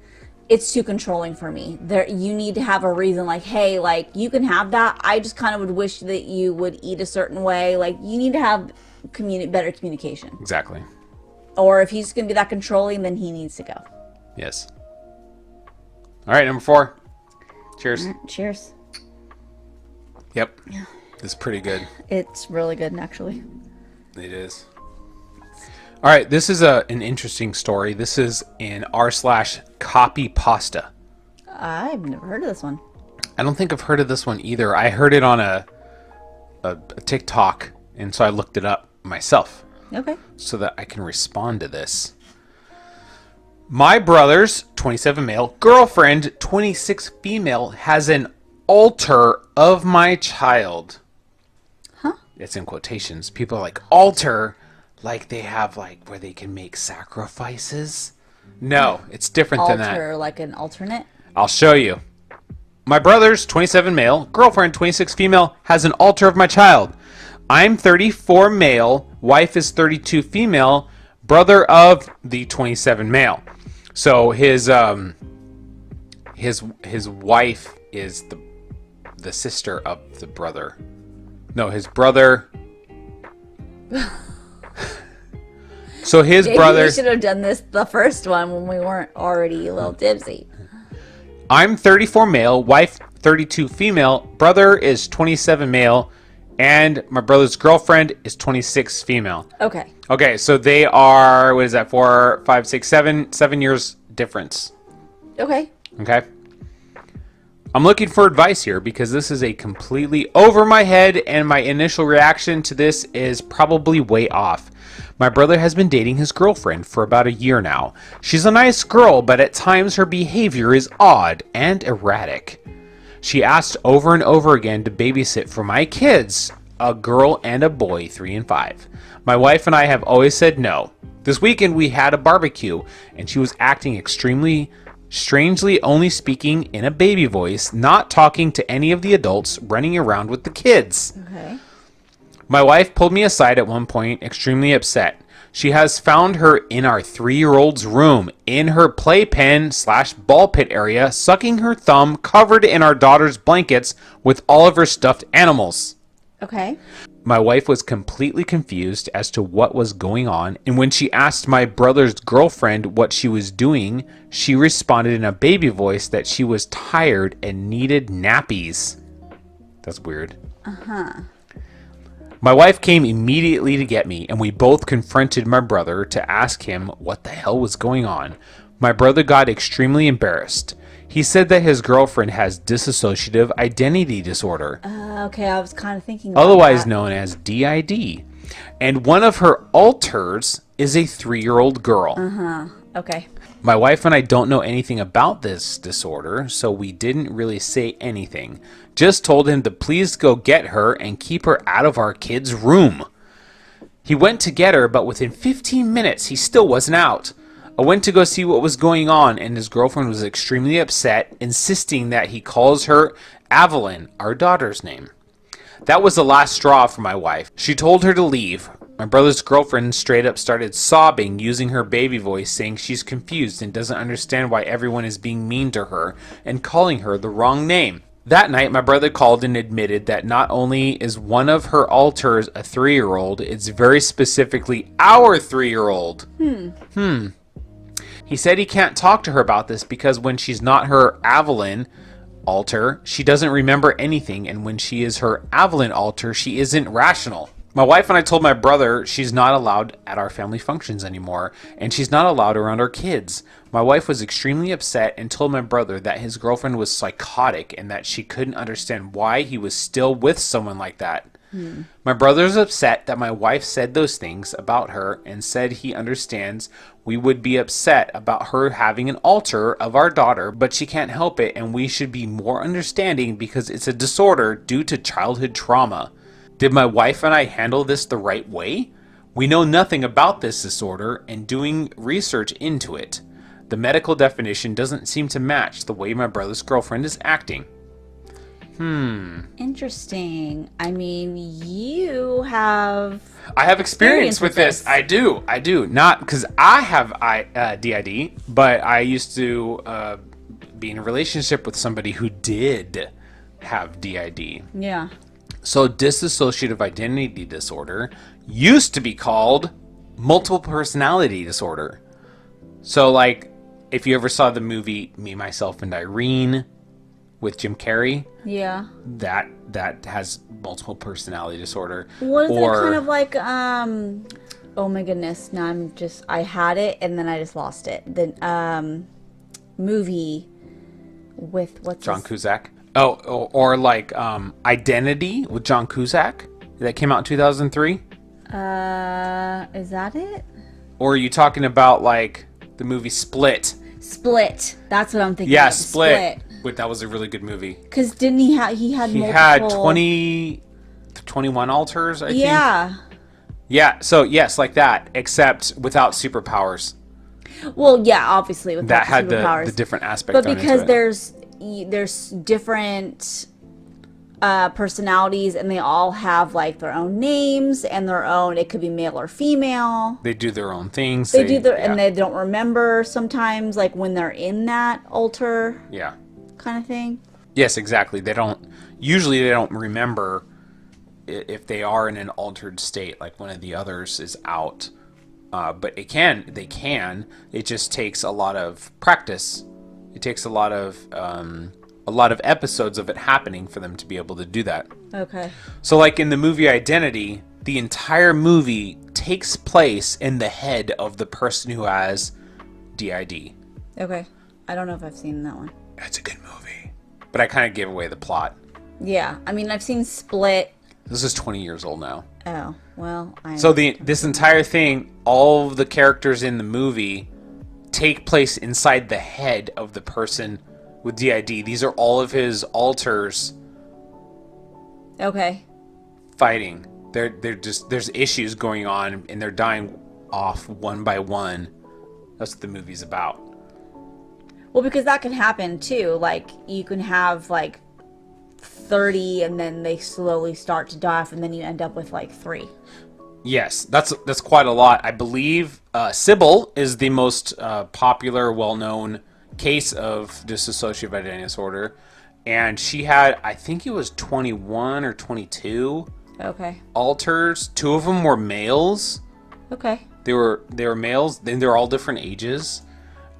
it's too controlling for me. There, you need to have a reason, like, hey, like, you can have that. I just kind of would wish that you would eat a certain way. Like, you need to have better communication. Exactly. Or if he's gonna be that controlling, then he needs to go. Yes. All right, number 4. Cheers. Cheers. Yep. It's pretty good. It's really good, actually. It is. All right, this is an interesting story. This is in r/copy pasta. I've never heard of this one. I don't think I've heard of this one either. I heard it on a TikTok, and so I looked it up myself. Okay. So that I can respond to this. My brother's 27 male girlfriend, 26 female, has an altar of my child. Huh? It's in quotations. People are like, altar, like they have like where they can make sacrifices. No, it's different than that. Alter, like an alternate? I'll show you. My brother's 27 male, girlfriend 26 female, has an altar of my child. I'm 34 male, wife is 32 female, brother of the 27 male. So his wife is the sister of the brother. No, his brother. So his Maybe brother. we should have done this the first one when we weren't already a little tipsy. I'm 34 male, wife 32 female, brother is 27 male, and my brother's girlfriend is 26 female. Okay. Okay, so they are, what is that, 4, 5, 6, 7 years difference. Okay. Okay. I'm looking for advice here because this is a completely over my head, and my initial reaction to this is probably way off. My brother has been dating his girlfriend for about a year now. She's a nice girl, but at times her behavior is odd and erratic. She asked over and over again to babysit for my kids, a girl and a boy, 3 and 5. My wife and I have always said no. This weekend we had a barbecue, and she was acting extremely strangely, only speaking in a baby voice, not talking to any of the adults, running around with the kids. Okay. My wife pulled me aside at one point, extremely upset. She has found her in our 3-year-old's room, in her playpen/ball pit area, sucking her thumb, covered in our daughter's blankets with all of her stuffed animals. Okay. My wife was completely confused as to what was going on, and when she asked my brother's girlfriend what she was doing, she responded in a baby voice that she was tired and needed nappies. That's weird. Uh-huh. My wife came immediately to get me, and we both confronted my brother to ask him what the hell was going on. My brother got extremely embarrassed. He said that his girlfriend has dissociative identity disorder, Okay, I was kind of thinking about otherwise that. known as DID, and one of her alters is a 3-year-old girl. Uh-huh. Okay. My wife and I don't know anything about this disorder, so we didn't really say anything. Just told him to please go get her and keep her out of our kid's room. He went to get her, but within 15 minutes, he still wasn't out. I went to go see what was going on, and his girlfriend was extremely upset, insisting that he calls her Evelyn, our daughter's name. That was the last straw for my wife. She told her to leave. My brother's girlfriend straight up started sobbing, using her baby voice, saying she's confused and doesn't understand why everyone is being mean to her and calling her the wrong name. That night, my brother called and admitted that not only is one of her alters a 3-year-old, it's very specifically our 3-year-old. He said he can't talk to her about this because when she's not her Avalon alter, she doesn't remember anything, and when she is her Avalon alter, she isn't rational. My wife and I told my brother she's not allowed at our family functions anymore, and she's not allowed around our kids. My wife was extremely upset and told my brother that his girlfriend was psychotic and that she couldn't understand why he was still with someone like that. My brother's upset that my wife said those things about her and said he understands we would be upset about her having an alter of our daughter, but she can't help it and we should be more understanding because it's a disorder due to childhood trauma. Did my wife and I handle this the right way? We know nothing about this disorder and doing research into it. The medical definition doesn't seem to match the way my brother's girlfriend is acting. Interesting. I mean, you have... I have experience with this. I do. Not because I have DID, but I used to be in a relationship with somebody who did have DID. Yeah. So dissociative identity disorder used to be called multiple personality disorder. So like, if you ever saw the movie Me, Myself, and Irene with Jim Carrey, yeah, that has multiple personality disorder. What is it kind of like? Oh my goodness! Now I had it and then I just lost it. The movie with what's John Cusack. Oh, or like Identity with John Cusack that came out in 2003. Is that it? Or are you talking about like the movie Split? Split. That's what I'm thinking. Yeah, of. Split. But that was a really good movie. Because didn't he had multiple... had 21 alters, I think. Yeah, so yes, like that, except without superpowers. Well, yeah, obviously without that had superpowers. the different aspect. But because there's different personalities, and they all have like their own names and their own. It could be male or female. They do their own things. And they don't remember sometimes, like when they're in that alter. Yeah. Kind of thing. Yes, exactly. They don't remember if they are in an altered state, like one of the others is out. But they can. It just takes a lot of practice. It takes a lot of episodes of it happening for them to be able to do that. Okay. So like in the movie Identity, the entire movie takes place in the head of the person who has DID. Okay. I don't know if I've seen that one. It's a good movie. But I kind of gave away the plot. Yeah. I mean, I've seen Split. This is 20 years old now. Oh, well. So this entire thing, all of the characters in the movie take place inside the head of the person with DID. These are all of his alters. Okay. Fighting. There's issues going on, and they're dying off one by one. That's what the movie's about. Well, because that can happen too. Like, you can have like 30 and then they slowly start to die off, and then you end up with like 3. Yes, that's quite a lot. I believe Sybil is the most popular, well-known case of dissociative identity disorder. And she had, I think it was 21 or 22 alters. 2 of them were males. Okay. They were males. Then they're all different ages.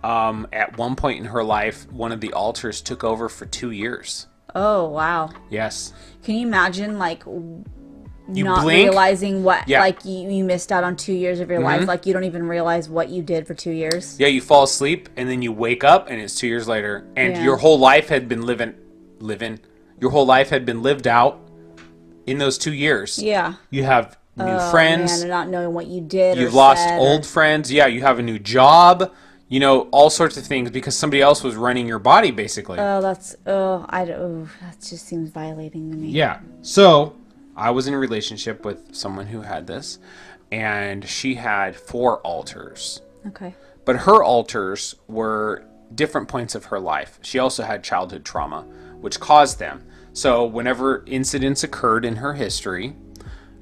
At one point in her life, one of the alters took over for 2 years. Oh, wow. Yes. Can you imagine, like, you not blink, realizing what, yeah. like, you missed out on 2 years of your life? Like, you don't even realize what you did for 2 years? Yeah, you fall asleep, and then you wake up, and it's 2 years later. And your whole life had been your whole life had been lived out in those 2 years. Yeah. You have new friends. Man, and not knowing what you did. You've lost old friends. Yeah, you have a new job. You know, all sorts of things because somebody else was running your body, basically. That just seems violating to me. Yeah. So, I was in a relationship with someone who had this, and she had 4 alters. Okay. But her alters were different points of her life. She also had childhood trauma, which caused them. So, whenever incidents occurred in her history,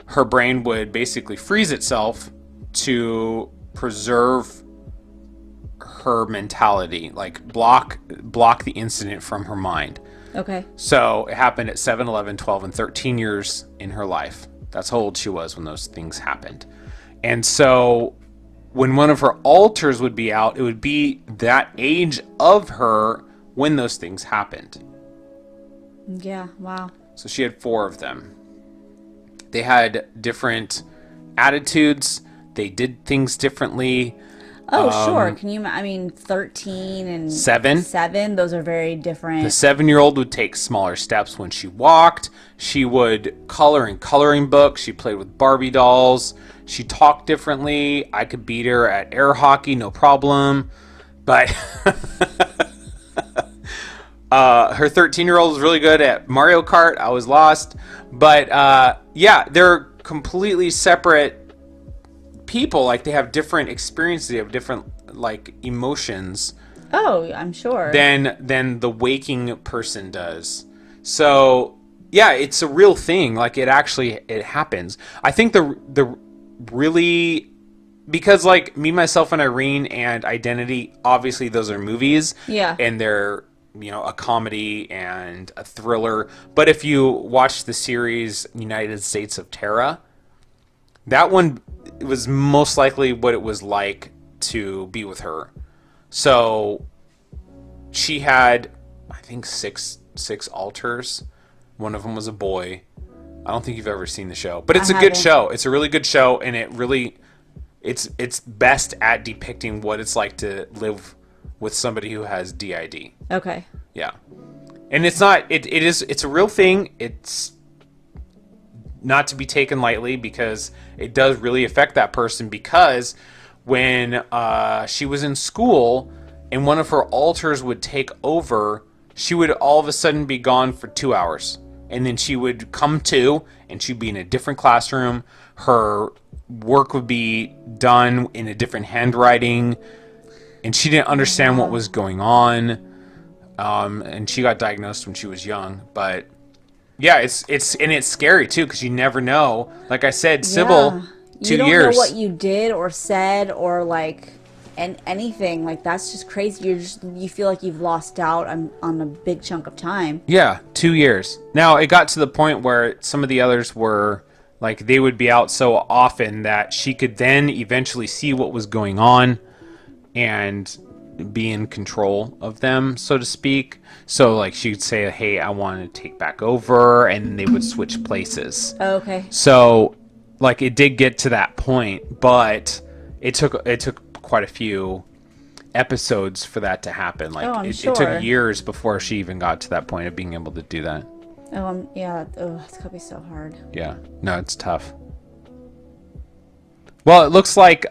her brain would basically freeze itself to preserve her mentality, like block the incident from her mind. Okay. So it happened at 7, 11, 12, and 13 years in her life. That's how old she was when those things happened. And so when one of her alters would be out, it would be that age of her when those things happened. Yeah, wow. So she had 4 of them. They had different attitudes. They did things differently. Oh, sure. Can you, I mean, 13 and 7, those are very different. The 7-year-old would take smaller steps when she walked. She would color in coloring books. She played with Barbie dolls. She talked differently. I could beat her at air hockey, no problem. But her 13-year-old was really good at Mario Kart. I was lost. But yeah, they're completely separate people. Like, they have different experiences. They have different, like, emotions. Oh, I'm sure. Than the waking person does. So yeah, it's a real thing. Like, it happens. I think the really, because like Me, Myself, and Irene and Identity, obviously those are movies. Yeah. And they're, you know, a comedy and a thriller. But if you watch the series United States of Terra, that one was most likely what it was like to be with her. So she had, I think, six alters. One of them was a boy. I don't think you've ever seen the show, but it's a good show. It's a really good show, and it's best at depicting what it's like to live with somebody who has DID. Okay. Yeah. And it's not, it's a real thing. It's not to be taken lightly, because it does really affect that person, because when she was in school and one of her alters would take over, she would all of a sudden be gone for 2 hours. And then she would come to, and she'd be in a different classroom. Her work would be done in a different handwriting, and she didn't understand what was going on. And she got diagnosed when she was young. But yeah, it's scary too, because you never know. Like I said, Sybil, 2 years. You don't know what you did or said or like anything. Like, that's just crazy. You feel like you've lost out on a big chunk of time. Yeah, 2 years. Now, it got to the point where some of the others were, like, they would be out so often that she could then eventually see what was going on and be in control of them, so to speak. So, like, she'd say, hey, I want to take back over, and they would switch places. Oh, okay. So, like, it did get to that point, but it took quite a few episodes for that to happen. Like, it took years before she even got to that point of being able to do that. Oh, yeah. Oh, it's gonna be so hard. Yeah. No, it's tough. Well, it looks like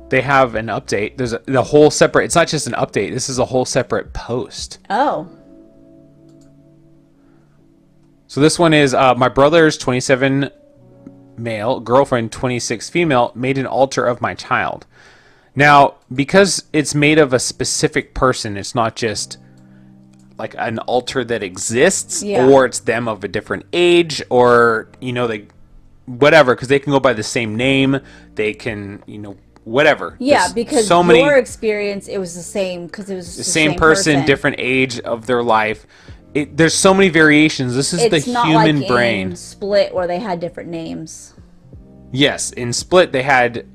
they have an update. There's the whole separate. It's not just an update. This is a whole separate post. Oh. So this one is my brother's 27 male, girlfriend 26 female, made an altar of my child. Now, because it's made of a specific person, it's not just like an altar that exists, or it's them of a different age, or, you know, they, whatever, because they can go by the same name, they can, you know, whatever. Yeah, There's because so your experience, it was the same, because it was the same person, different age of their life. There's so many variations. This is the human brain. In Split, where they had different names. Yes, in Split they had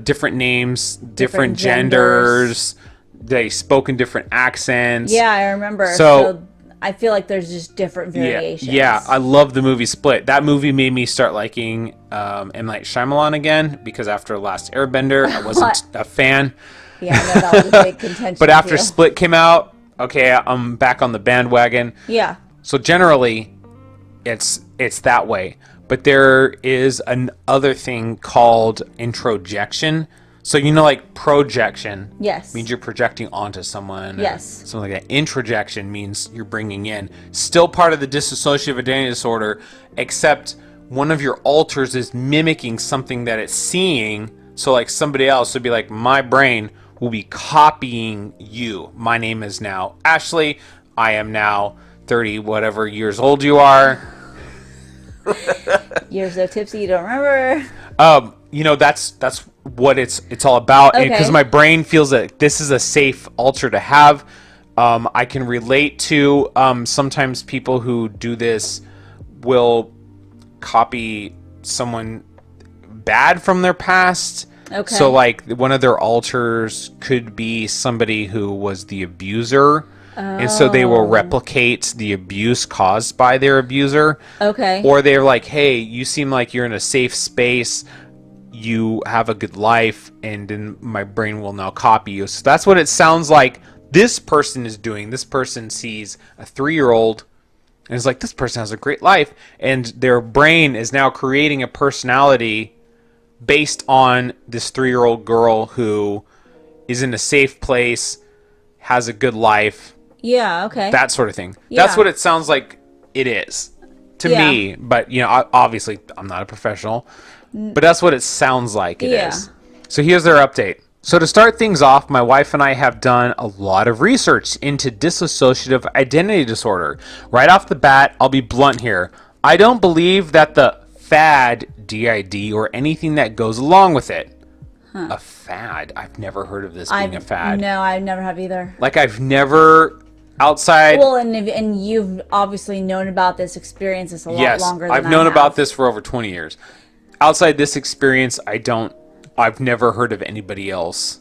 different names, different genders. They spoke in different accents. Yeah, I remember. So I feel like there's just different variations. Yeah, I love the movie Split. That movie made me start liking M. Night Shyamalan again, because after Last Airbender, I wasn't a fan. Yeah, no, that was a big contention. But after Split came out, okay, I'm back on the bandwagon. Yeah. So generally, it's that way. But there is another thing called introjection. So, you know, like projection. Yes. Means you're projecting onto someone. Yes. Something like that. Introjection means you're bringing in. Still part of the dissociative identity disorder, except one of your alters is mimicking something that it's seeing. So, like, somebody else would be like, my brain will be copying you. My name is now Ashley. I am now 30 whatever years old you are. You're so tipsy you don't remember. You know, that's what it's all about. Because my brain feels that this is a safe altar to have. I can relate to sometimes people who do this will copy someone bad from their past. Okay. So, like, one of their alters could be somebody who was the abuser, and so they will replicate the abuse caused by their abuser. Okay. Or they're like, hey, you seem like you're in a safe space, you have a good life, and then my brain will now copy you. So that's what it sounds like this person is doing. This person sees a 3-year-old and is like, this person has a great life, and their brain is now creating a personality based on this 3-year-old girl who is in a safe place, has a good life. Yeah, okay. That sort of thing. Yeah. That's what it sounds like it is to me. But, you know, obviously I'm not a professional. But that's what it sounds like it is. So here's their update. So to start things off, my wife and I have done a lot of research into dissociative identity disorder. Right off the bat, I'll be blunt here. I don't believe that the fad DID or anything that goes along with it. A fad? I've never heard of this being a fad. No, I never have either. Like, I've never outside. Well, and you've obviously known about this experience a lot longer than I've known about this for over 20 years. Outside this experience, I've never heard of anybody else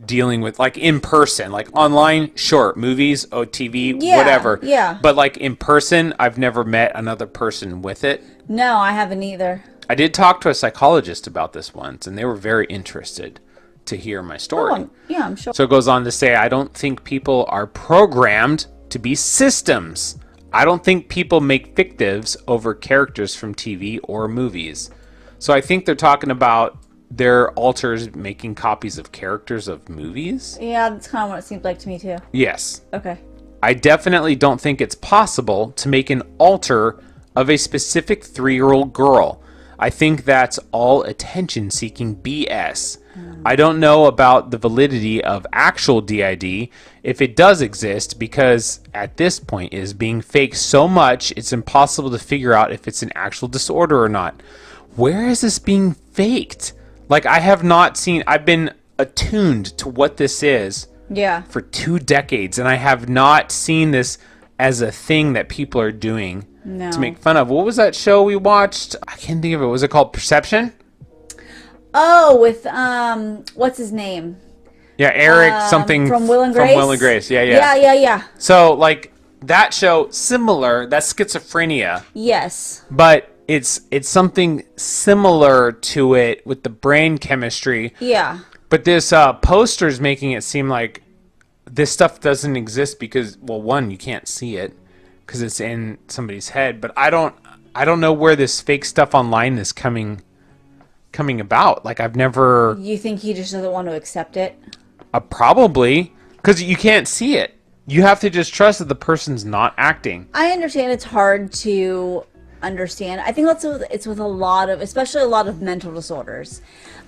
dealing with, like, in person. Like, online, sure, movies, TV, whatever. Yeah. But, like, in person, I've never met another person with it. No, I haven't either. I did talk to a psychologist about this once, and they were very interested to hear my story. Oh, yeah, I'm sure. So it goes on to say, I don't think people are programmed to be systems. I don't think people make fictives over characters from TV or movies. So I think they're talking about their alters making copies of characters of movies. Yeah, that's kind of what it seems like to me too. Yes. Okay. I definitely don't think it's possible to make an alter of a specific 3-year-old girl. I think that's all attention-seeking BS. I don't know about the validity of actual DID, if it does exist, because at this point it is being faked so much it's impossible to figure out if it's an actual disorder or not. Where is this being faked? Like, I have not seen, I've been attuned to what this is for 2 decades, and I have not seen this as a thing that people are doing to make fun of. What was that show we watched? I can't think of it. Was it called Perception? Oh, with what's his name? Yeah, Eric something from Will and Grace. From Will and Grace. Yeah. Yeah. So, like, that show, similar, that's schizophrenia. Yes. But it's something similar to it with the brain chemistry. Yeah. But this poster's making it seem like this stuff doesn't exist because, well, one, you can't see it because it's in somebody's head. But I don't know where this fake stuff online is coming about. Like, I've never. You think he just doesn't want to accept it? Probably, because you can't see it. You have to just trust that the person's not acting. I understand it's hard to understand. I think it's with a lot of, especially a lot of mental disorders.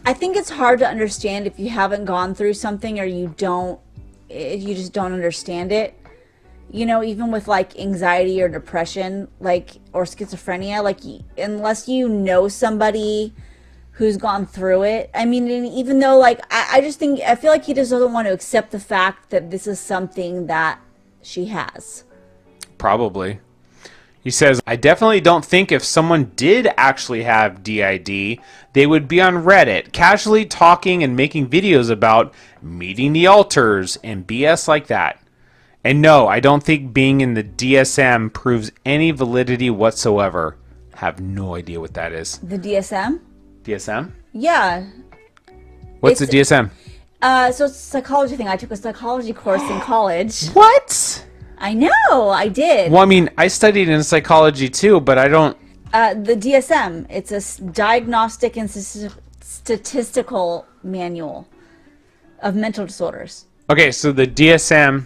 I think it's hard to understand if you haven't gone through something or you just don't understand it. You know, even with like anxiety or depression, like, or schizophrenia, like, unless you know somebody who's gone through it. I mean, even though, like, I feel like he just doesn't want to accept the fact that this is something that she has. Probably. He says, I definitely don't think if someone did actually have DID, they would be on Reddit, casually talking and making videos about meeting the alters and BS like that. And no, I don't think being in the DSM proves any validity whatsoever. Have no idea what that is. The DSM? DSM? Yeah. What's the DSM? So it's a psychology thing. I took a psychology course in college. What? I know, I did. Well, I mean, I studied in psychology too, but I don't... The DSM, it's a diagnostic and statistical manual of mental disorders. Okay, so the DSM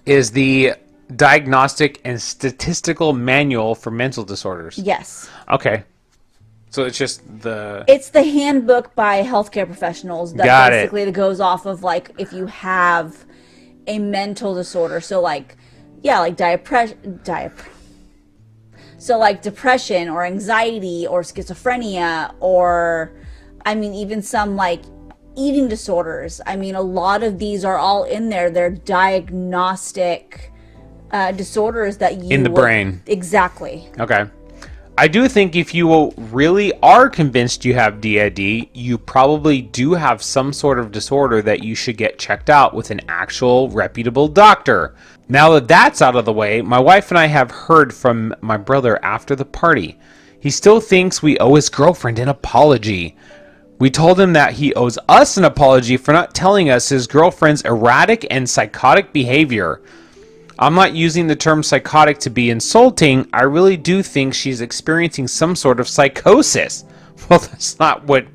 is the Diagnostic and Statistical Manual for Mental Disorders. Yes. Okay. So it's just the... It's the handbook by healthcare professionals that basically goes off of, like, if you have a mental disorder. So, like, yeah, like so, like, depression or anxiety or schizophrenia or, I mean, even some, like, eating disorders. I mean, a lot of these are all in there. They're diagnostic disorders that you... In the brain. Exactly. Okay. I do think if you really are convinced you have DID, you probably do have some sort of disorder that you should get checked out with an actual reputable doctor. Now that that's out of the way, my wife and I have heard from my brother after the party. He still thinks we owe his girlfriend an apology. We told him that he owes us an apology for not telling us his girlfriend's erratic and psychotic behavior. I'm not using the term psychotic to be insulting. I really do think she's experiencing some sort of psychosis. Well, that's not what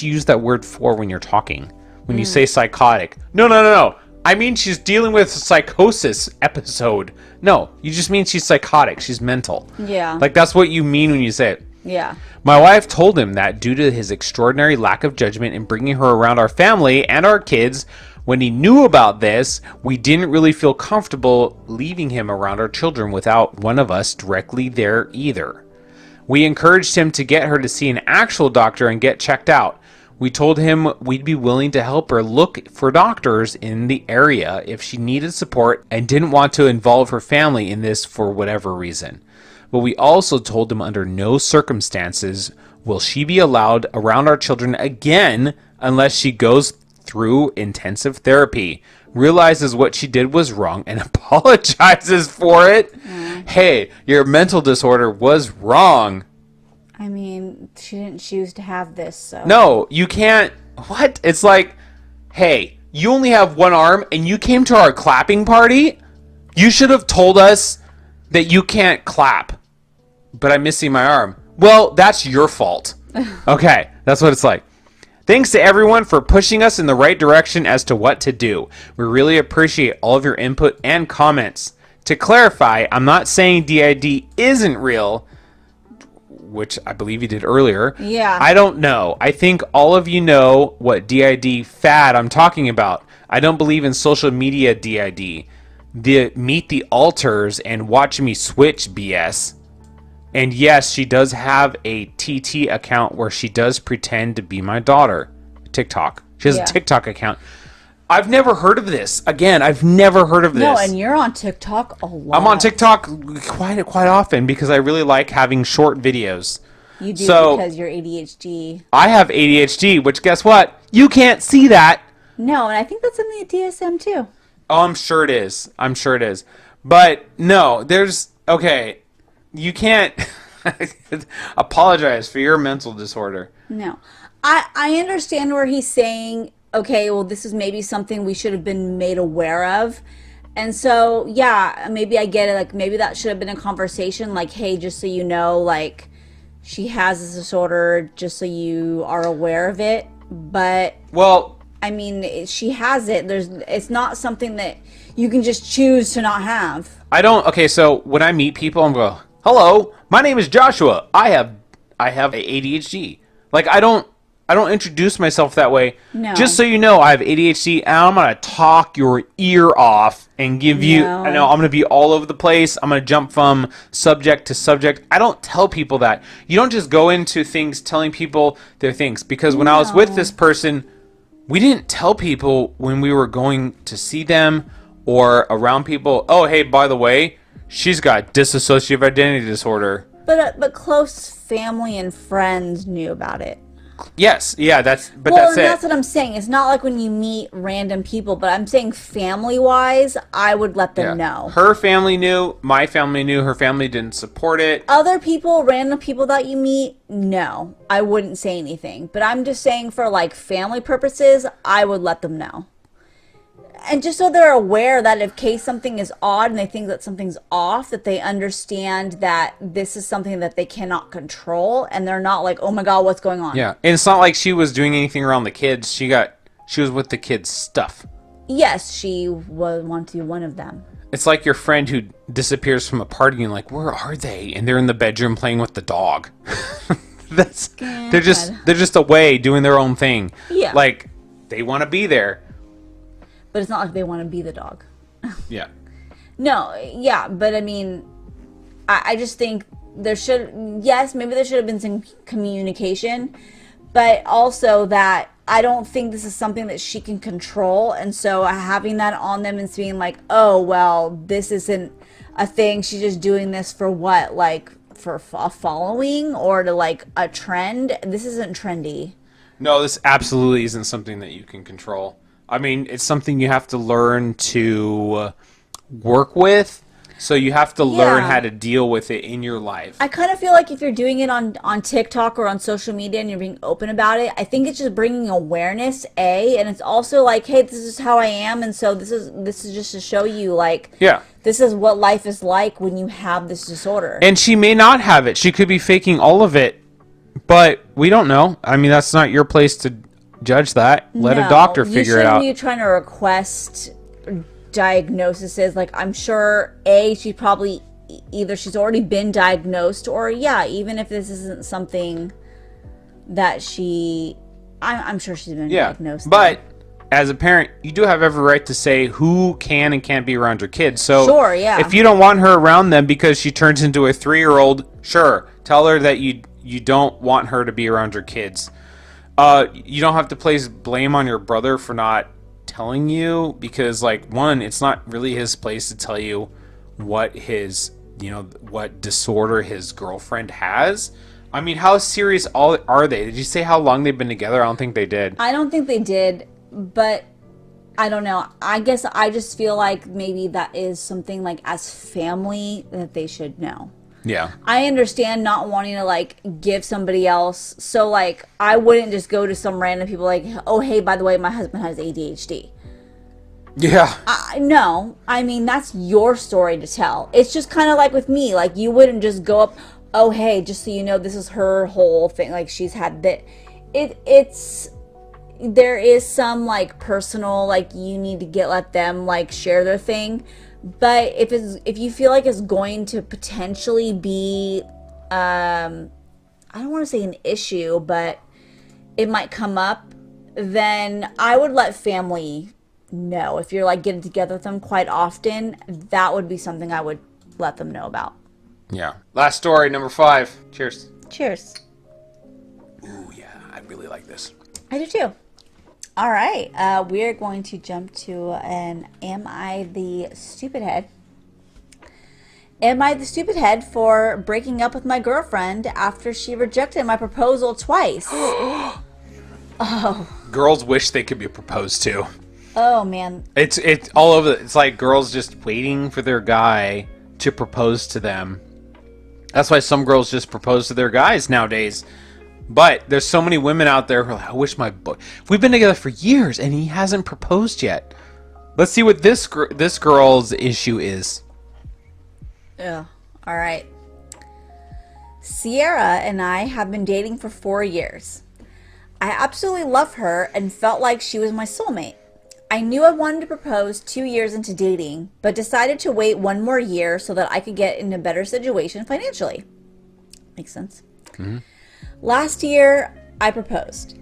you use that word for when you're talking. When you say psychotic. No. I mean she's dealing with a psychosis episode. No, you just mean she's psychotic. She's mental. Yeah. Like that's what you mean when you say it. Yeah. My wife told him that due to his extraordinary lack of judgment in bringing her around our family and our kids, when he knew about this, we didn't really feel comfortable leaving him around our children without one of us directly there either. We encouraged him to get her to see an actual doctor and get checked out. We told him we'd be willing to help her look for doctors in the area if she needed support and didn't want to involve her family in this for whatever reason. But we also told him under no circumstances will she be allowed around our children again unless she goes through intensive therapy, realizes what she did was wrong, and apologizes for it. Hey, your mental disorder was wrong. I mean, she didn't choose to have this, so... No, you can't... What? It's like, hey, you only have one arm, and you came to our clapping party? You should have told us that you can't clap, but I'm missing my arm. Well, that's your fault. Okay, that's what it's like. Thanks to everyone for pushing us in the right direction as to what to do. We really appreciate all of your input and comments. To clarify, I'm not saying DID isn't real, which I believe you did earlier. Yeah. I don't know. I think all of you know what DID fad I'm talking about. I don't believe in social media DID. The meet the alters and watch me switch BS. And yes, she does have a TT account where she does pretend to be my daughter. TikTok. She has a TikTok account. I've never heard of this. Again, I've never heard of this. No, and you're on TikTok a lot. I'm on TikTok quite often because I really like having short videos. You do because you're ADHD. I have ADHD, which guess what? You can't see that. No, and I think that's in the DSM too. Oh, I'm sure it is. But no, okay. You can't apologize for your mental disorder. No. I understand where he's saying, okay, well, this is maybe something we should have been made aware of. And so, yeah, maybe I get it. Like, maybe that should have been a conversation. Like, hey, just so you know, like, she has this disorder, just so you are aware of it. But, well, I mean, she has it. It's not something that you can just choose to not have. Okay, so when I meet people, I'm going, hello, my name is Joshua. I have ADHD. Like, I don't introduce myself that way. No. Just so you know, I have ADHD, and I'm going to talk your ear off and give you... I know, I'm going to be all over the place. I'm going to jump from subject to subject. I don't tell people that. You don't just go into things telling people their things. Because when I was with this person, we didn't tell people when we were going to see them or around people, oh, hey, by the way, she's got dissociative identity disorder. But close family and friends knew about it. Yes, yeah, that's it. That's what I'm saying. It's not like when you meet random people, but I'm saying family-wise, I would let them know. Her family knew, my family knew, her family didn't support it. Other people, random people that you meet, no, I wouldn't say anything. But I'm just saying for like family purposes, I would let them know. And just so they're aware that in case something is odd and they think that something's off, that they understand that this is something that they cannot control, and they're not like, oh my god, what's going on? Yeah, and it's not like she was doing anything around the kids. She was with the kids' stuff. Yes, she wanted to be one of them. It's like your friend who disappears from a party and like, where are they? And they're in the bedroom playing with the dog. They're just away doing their own thing. Yeah. Like, they want to be there. But it's not like they want to be the dog. Yeah. No, yeah, but I mean, I just think maybe there should have been some communication, but also that I don't think this is something that she can control, and so having that on them and being like, oh, well, this isn't a thing, she's just doing this for what, like, for a following or to like a trend. This isn't trendy. No, this absolutely isn't something that you can control. I mean, it's something you have to learn to work with. So you have to learn how to deal with it in your life. I kind of feel like if you're doing it on TikTok or on social media and you're being open about it, I think it's just bringing awareness, and it's also like, hey, this is how I am, and so this is just to show you, like, this is what life is like when you have this disorder. And she may not have it. She could be faking all of it, but we don't know. I mean, that's not your place to judge that. Let a doctor figure it out. You shouldn't be trying to request diagnoses. Like, I'm sure she's probably either she's already been diagnosed, or even if this isn't something that I'm sure she's been diagnosed. But as a parent, you do have every right to say who can and can't be around your kids. So if you don't want her around them because she turns into a 3-year-old, sure, tell her that you don't want her to be around your kids. You don't have to place blame on your brother for not telling you, because like, one, it's not really his place to tell you what what disorder his girlfriend has. I mean, how serious are they? Did you say how long they've been together? I don't think they did. I don't think they did, but I don't know. I guess I just feel like maybe that is something like as family that they should know. Yeah. I understand not wanting to like give somebody else. So like, I wouldn't just go to some random people like, oh, hey, by the way, my husband has ADHD. Yeah. No, I mean, that's your story to tell. It's just kind of like with me. Like, you wouldn't just go up, oh, hey, just so you know, this is her whole thing. Like, she's had that. There is some like personal, like, you need to let them like share their thing. But if you feel like it's going to potentially be, I don't want to say an issue, but it might come up, then I would let family know. If you're like getting together with them quite often, that would be something I would let them know about. Yeah. Last story, number 5. Cheers. Cheers. Ooh, yeah, I really like this. I do too. All right, we are going to jump to an Am I the Stupid Head? Am I the stupid head for breaking up with my girlfriend after she rejected my proposal twice? Oh. Girls wish they could be proposed to. Oh, man. It's all over. It's like girls just waiting for their guy to propose to them. That's why some girls just propose to their guys nowadays. But there's so many women out there who are like, I wish my boy... We've been together for years and he hasn't proposed yet. Let's see what this girl's issue is. Yeah. All right. Sierra and I have been dating for 4 years. I absolutely love her and felt like she was my soulmate. I knew I wanted to propose 2 years into dating, but decided to wait 1 more year so that I could get in a better situation financially. Makes sense. Mm-hmm. Last year, I proposed.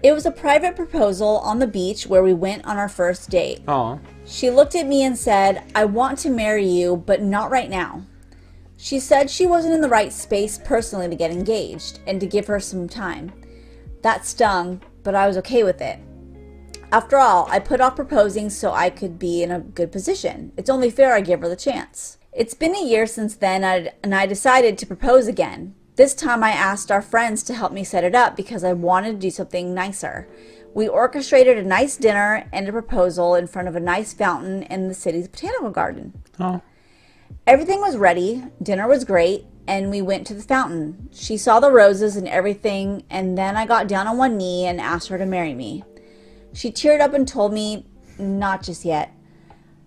It was a private proposal on the beach where we went on our first date. Aww. She looked at me and said, I want to marry you, but not right now. She said she wasn't in the right space personally to get engaged and to give her some time. That stung, but I was okay with it. After all, I put off proposing so I could be in a good position. It's only fair I give her the chance. It's been a year since then, and I decided to propose again. This time I asked our friends to help me set it up because I wanted to do something nicer. We orchestrated a nice dinner and a proposal in front of a nice fountain in the city's botanical garden. Oh. Everything was ready, dinner was great, and we went to the fountain. She saw the roses and everything, and then I got down on one knee and asked her to marry me. She teared up and told me, not just yet.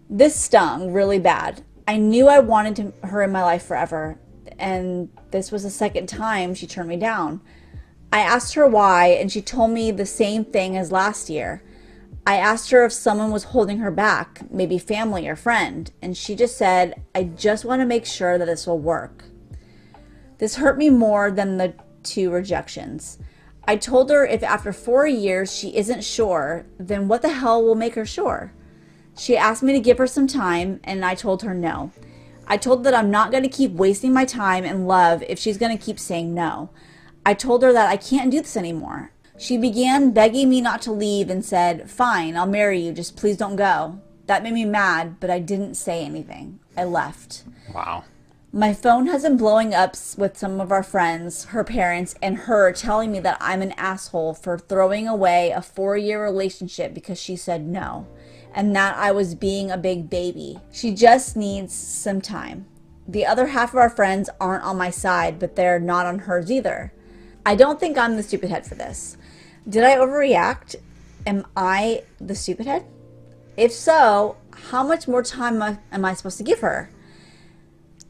This stung really bad. I knew I wanted her in my life forever, and this was the second time she turned me down. I asked her why, and she told me the same thing as last year. I asked her if someone was holding her back, maybe family or friend, and she just said, I just want to make sure that this will work. This hurt me more than the 2 rejections. I told her if after 4 years she isn't sure, then what the hell will make her sure? She asked me to give her some time, and I told her no. I told her that I'm not going to keep wasting my time and love if she's going to keep saying no. I told her that I can't do this anymore. She began begging me not to leave and said, fine, I'll marry you, just please don't go. That made me mad, but I didn't say anything. I left. Wow. My phone has been blowing up with some of our friends, her parents, and her telling me that I'm an asshole for throwing away a 4-year relationship because she said no, and that I was being a big baby. She just needs some time. The other half of our friends aren't on my side, but they're not on hers either. I don't think I'm the stupid head for this. Did I overreact? Am I the stupid head? If so, how much more time am I supposed to give her?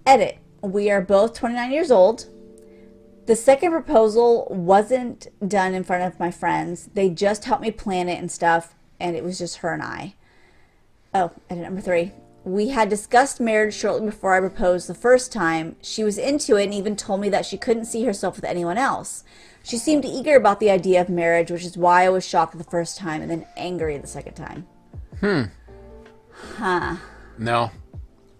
Edit. We are both 29 years old. The second proposal wasn't done in front of my friends. They just helped me plan it and stuff, and it was just her and I. Oh, edit number 3. We had discussed marriage shortly before I proposed the first time. She was into it and even told me that she couldn't see herself with anyone else. She seemed eager about the idea of marriage, which is why I was shocked the first time and then angry the second time. No.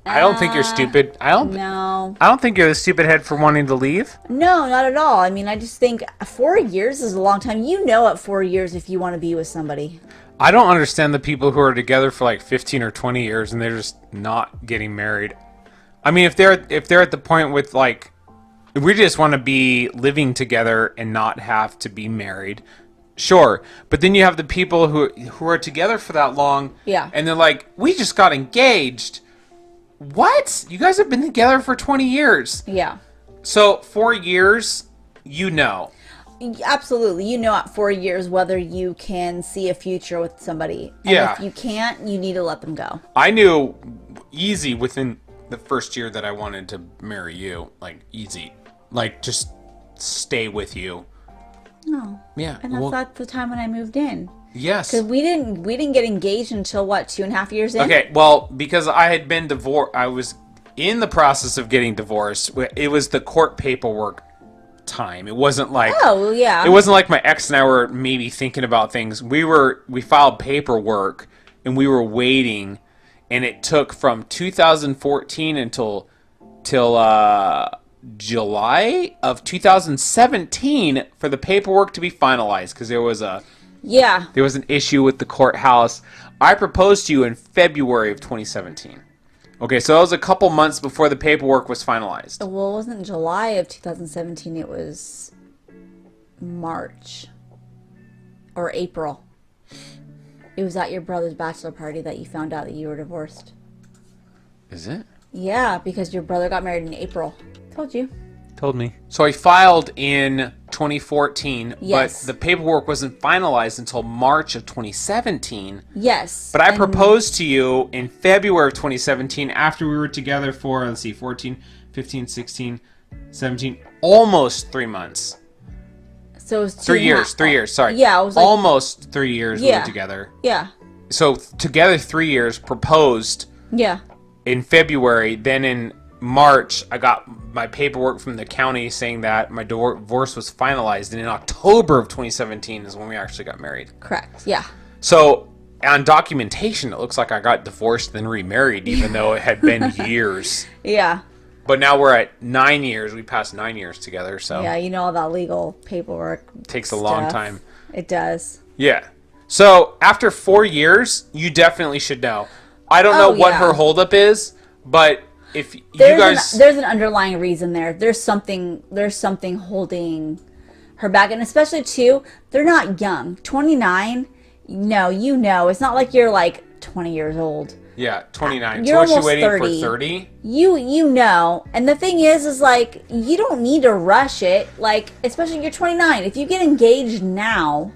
I don't think you're stupid. No. I don't think you're the stupid head for wanting to leave. No, not at all. I mean, I just think 4 years is a long time. You know at 4 years if you want to be with somebody. I don't understand the people who are together for like 15 or 20 years and they're just not getting married. I mean, if they're at the point with like, we just want to be living together and not have to be married, sure. But then you have the people who are together for that long, yeah, and they're like, we just got engaged. What? You guys have been together for 20 years. Yeah. So 4 years, you know. Absolutely. You know at 4 years whether you can see a future with somebody. And yeah. If you can't, you need to let them go. I knew easy within the first year that I wanted to marry you. Like, easy. Like, just stay with you. No. Yeah. And that's the time when I moved in. Yes. Because we didn't get engaged until what, 2.5 years in? Okay, well, because I had been divorced, I was in the process of getting divorced. It was the court paperwork time. It wasn't like, oh yeah, it wasn't like my ex and I were maybe thinking about things. We filed paperwork and we were waiting, and it took from 2014 until July of 2017 for the paperwork to be finalized, because there was an issue with the courthouse. I proposed to you in February of 2017. Okay, so that was a couple months before the paperwork was finalized. Well, it wasn't July of 2017. It was March or April. It was at your brother's bachelor party that you found out that you were divorced. Is it? Yeah, because your brother got married in April. Told you. Told me. So I filed in 2014, yes, but the paperwork wasn't finalized until March of 2017. Yes. But I proposed to you in February of 2017 after we were together for, 14, 15, 16, 17, almost 3 months. So it was 3 years, 3 years, sorry. Yeah, it was like, almost 3 years we were together. Yeah. So together 3 years, proposed. Yeah. In February, then in March, I got my paperwork from the county saying that my divorce was finalized, and in October of 2017 is when we actually got married. Correct, yeah. So, on documentation, it looks like I got divorced then remarried, even though it had been years. Yeah. But now we're at 9 years. We passed 9 years together, so... Yeah, you know all that legal paperwork takes a long time. It does. Yeah. So, after 4 years, you definitely should know. I don't know what her holdup is, but... If there's an underlying reason there. There's something holding her back, and especially too, they're not young. 29, no, you know, it's not like you're like 20 years old. Yeah, 29. You're so almost she waiting 30. for 30? You know, and the thing is like you don't need to rush it. Like especially you're 29. If you get engaged now,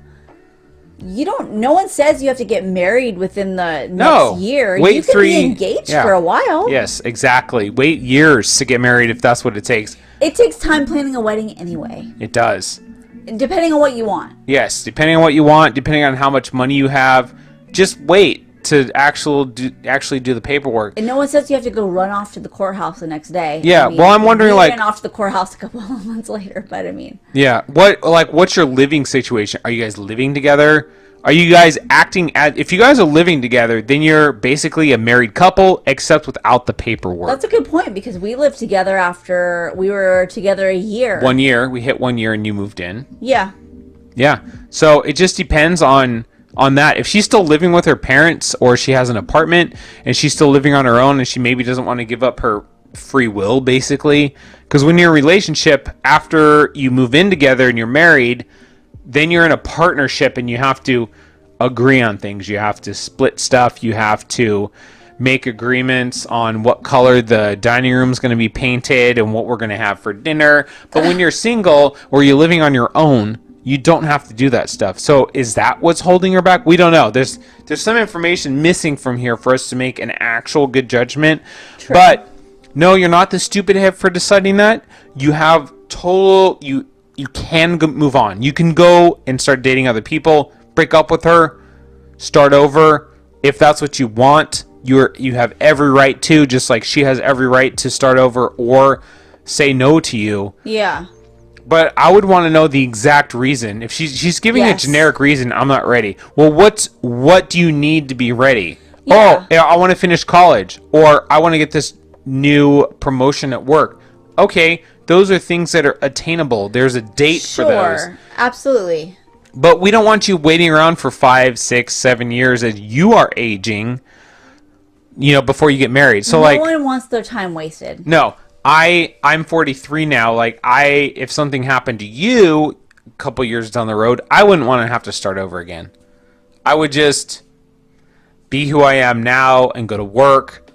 no one says you have to get married within the next year. Wait, you can be engaged for a while. Yes, exactly. Wait years to get married if that's what it takes. It takes time planning a wedding anyway. It does. Depending on what you want. Yes, depending on what you want, depending on how much money you have, just wait to actually do the paperwork. And no one says you have to go run off to the courthouse the next day. Yeah, well, I'm wondering, like... ran off to the courthouse a couple of months later, but I mean... Yeah, what's your living situation? Are you guys living together? Are you guys acting as... If you guys are living together, then you're basically a married couple, except without the paperwork. That's a good point, because we lived together after... We were together a year. 1 year. We hit 1 year and you moved in. Yeah. Yeah. So it just depends on that. If she's still living with her parents, or she has an apartment and she's still living on her own and she maybe doesn't want to give up her free will, basically. Because when you're in a relationship, after you move in together and you're married, then you're in a partnership and you have to agree on things. You have to split stuff. You have to make agreements on what color the dining room is going to be painted and what we're going to have for dinner. But when you're single or you're living on your own, you don't have to do that stuff. So is that what's holding her back? We don't know. There's some information missing from here for us to make an actual good judgment. True. But no, you're not the stupid head for deciding that. You have total, you can move on. You can go and start dating other people, break up with her, start over. If that's what you want, you have every right to, just like she has every right to start over or say no to you. Yeah. But I would want to know the exact reason. If she's giving a generic reason, I'm not ready. Well, what do you need to be ready? Yeah. Oh, I want to finish college, or I want to get this new promotion at work. Okay, those are things that are attainable. There's a date for those. Sure, absolutely. But we don't want you waiting around for 5, 6, 7 years as you are aging, before you get married. So no one wants their time wasted. No. I'm 43 now. Like, if something happened to you a couple years down the road, I wouldn't want to have to start over again. I would just be who I am now and go to work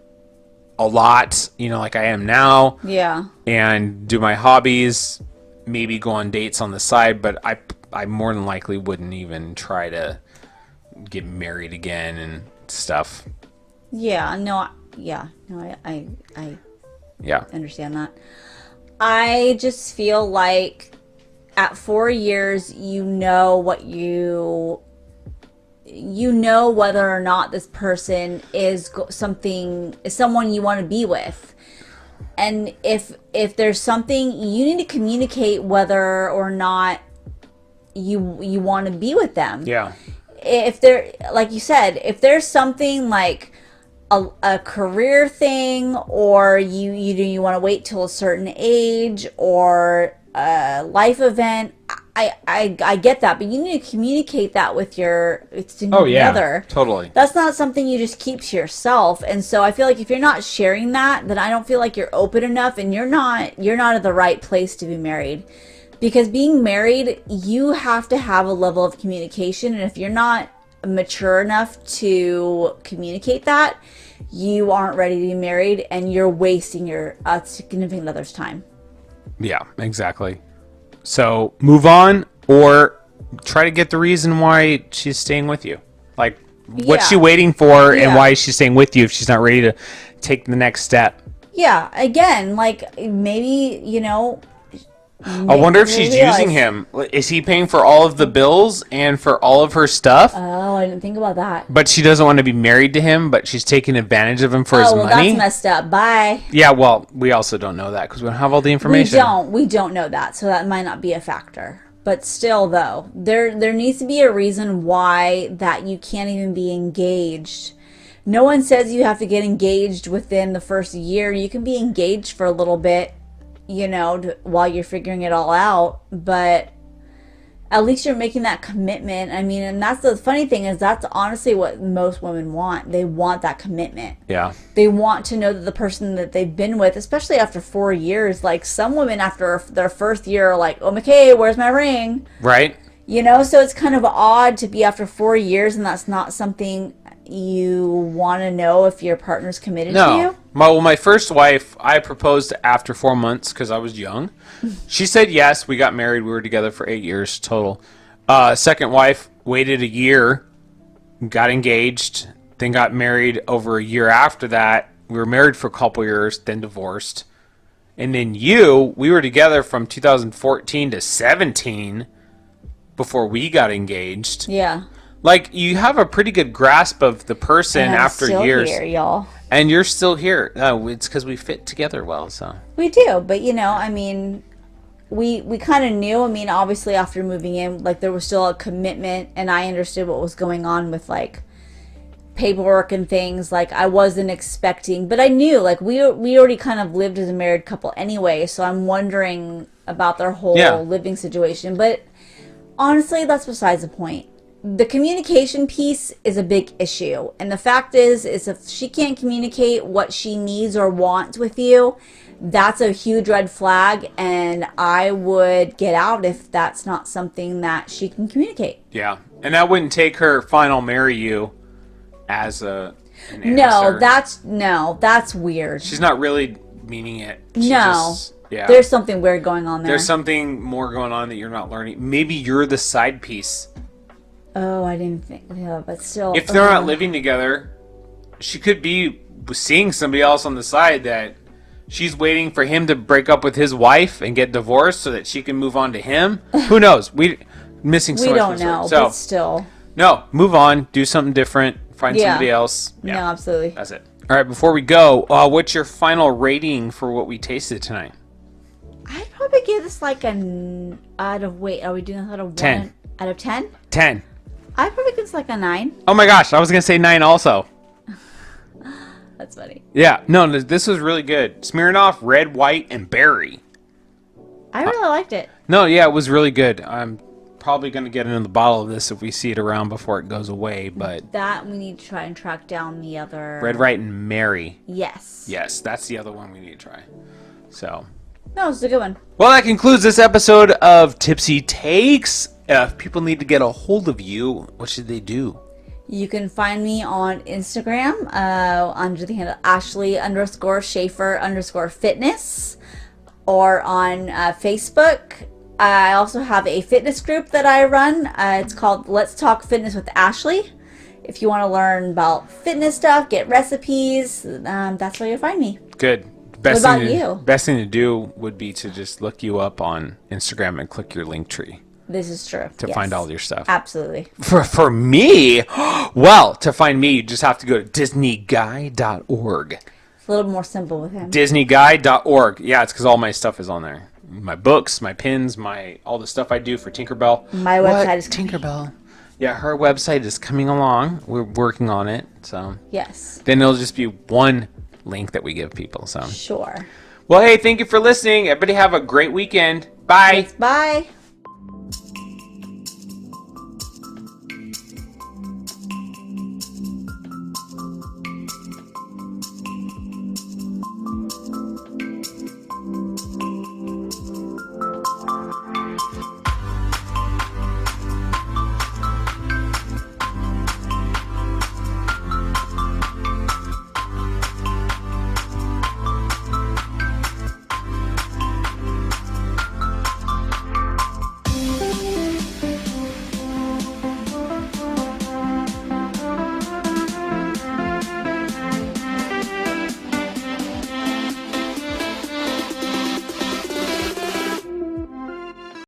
a lot, like I am now. Yeah. And do my hobbies, maybe go on dates on the side, but I more than likely wouldn't even try to get married again and stuff. Yeah, no, I yeah, understand that. I just feel like at 4 years, whether or not this person is someone you want to be with. And if there's something, you need to communicate whether or not you want to be with them. Yeah. If there, like you said, if there's something like a career thing, or you want to wait till a certain age, or a life event, I get that, but you need to communicate that with your significant other. Totally. That's not something you just keep to yourself. And so I feel like if you're not sharing that, then I don't feel like you're open enough, and you're not at the right place to be married. Because being married, you have to have a level of communication, and if you're not mature enough to communicate that, you aren't ready to be married, and you're wasting your significant other's time. Yeah, exactly. So move on, or try to get the reason why she's staying with you. Like, what's she waiting for, and why is she staying with you if she's not ready to take the next step? Yeah, again, like, maybe, I wonder if she's using him. Is he paying for all of the bills and for all of her stuff? Oh, I didn't think about that. But she doesn't want to be married to him, but she's taking advantage of him for his money? That's messed up. Bye. Yeah, well, we also don't know that because we don't have all the information. We don't know that, so that might not be a factor. But still, though, there needs to be a reason why that you can't even be engaged. No one says you have to get engaged within the first year. You can be engaged for a little bit, while you're figuring it all out, but at least you're making that commitment. I mean, and that's the funny thing, is that's honestly what most women want. They want that commitment. Yeah. They want to know that the person that they've been with, especially after 4 years, like some women after their first year are like, oh, McKay, where's my ring? Right. So it's kind of odd to be after 4 years and that's not something you want to know if your partner's committed to you. My first wife, I proposed after 4 months because I was young. She said yes. We got married. We were together for 8 years total. Second wife, waited a year, got engaged, then got married over a year after that. We were married for a couple years, then divorced. And then we were together from 2014 to 17 before we got engaged. Yeah. Like, you have a pretty good grasp of the person after years. Here, y'all. And you're still here. It's because we fit together well, so. We do, but we kind of knew. Obviously after moving in, like, there was still a commitment, and I understood what was going on with, like, paperwork and things. Like, I wasn't expecting, but I knew, like, we already kind of lived as a married couple anyway, so I'm wondering about their whole living situation. But honestly, that's besides the point. the communication piece is a big issue. And the fact is if she can't communicate what she needs or wants with you, that's a huge red flag. And I would get out if that's not something that she can communicate. Yeah. And I wouldn't take her final marry you as an answer. No, that's weird. She's not really meaning it. Yeah. There's something weird going on there. There's something more going on that you're not learning. Maybe you're the side piece. Oh, I didn't think. Yeah, but still. If they're not living together, she could be seeing somebody else on the side that she's waiting for him to break up with his wife and get divorced so that she can move on to him. Who knows? We don't know, but still. No, move on. Do something different. Find somebody else. Yeah. No, absolutely. That's it. All right, before we go, what's your final rating for what we tasted tonight? I'd probably give this like an out of are we doing this out of 10? 1 out of 10? 10. I'd probably give this like a 9. Oh my gosh, I was gonna say 9 also. That's funny. Yeah, no, this was really good. Smirnoff Red, White, and Berry. I really liked it. No, yeah, it was really good. I'm probably gonna get another bottle of this if we see it around before it goes away. But that we need to try and track down the other Red, White, and Mary. Yes. Yes, that's the other one we need to try. So. No, it's a good one. Well, that concludes this episode of Tipsy Takes. If people need to get a hold of you, what should they do? You can find me on Instagram under the handle Ashley_Shaffer_fitness, or on Facebook. I also have a fitness group that I run. It's called Let's Talk Fitness with Ashley. If you want to learn about fitness stuff, get recipes, that's where you'll find me. Good. What about you? Best thing to do would be to just look you up on Instagram and click your link tree. This is true. To find all your stuff. Absolutely. For me, well, to find me, you just have to go to DisneyGuy.org. It's a little more simple with him. DisneyGuy.org. Yeah, it's because all my stuff is on there. My books, my pins, all the stuff I do for Tinkerbell. My website is Tinkerbell. Yeah, her website is coming along. We're working on it. So yes. Then it'll just be one link that we give people. So sure. Well, hey, thank you for listening. Everybody have a great weekend. Bye. Yes, bye.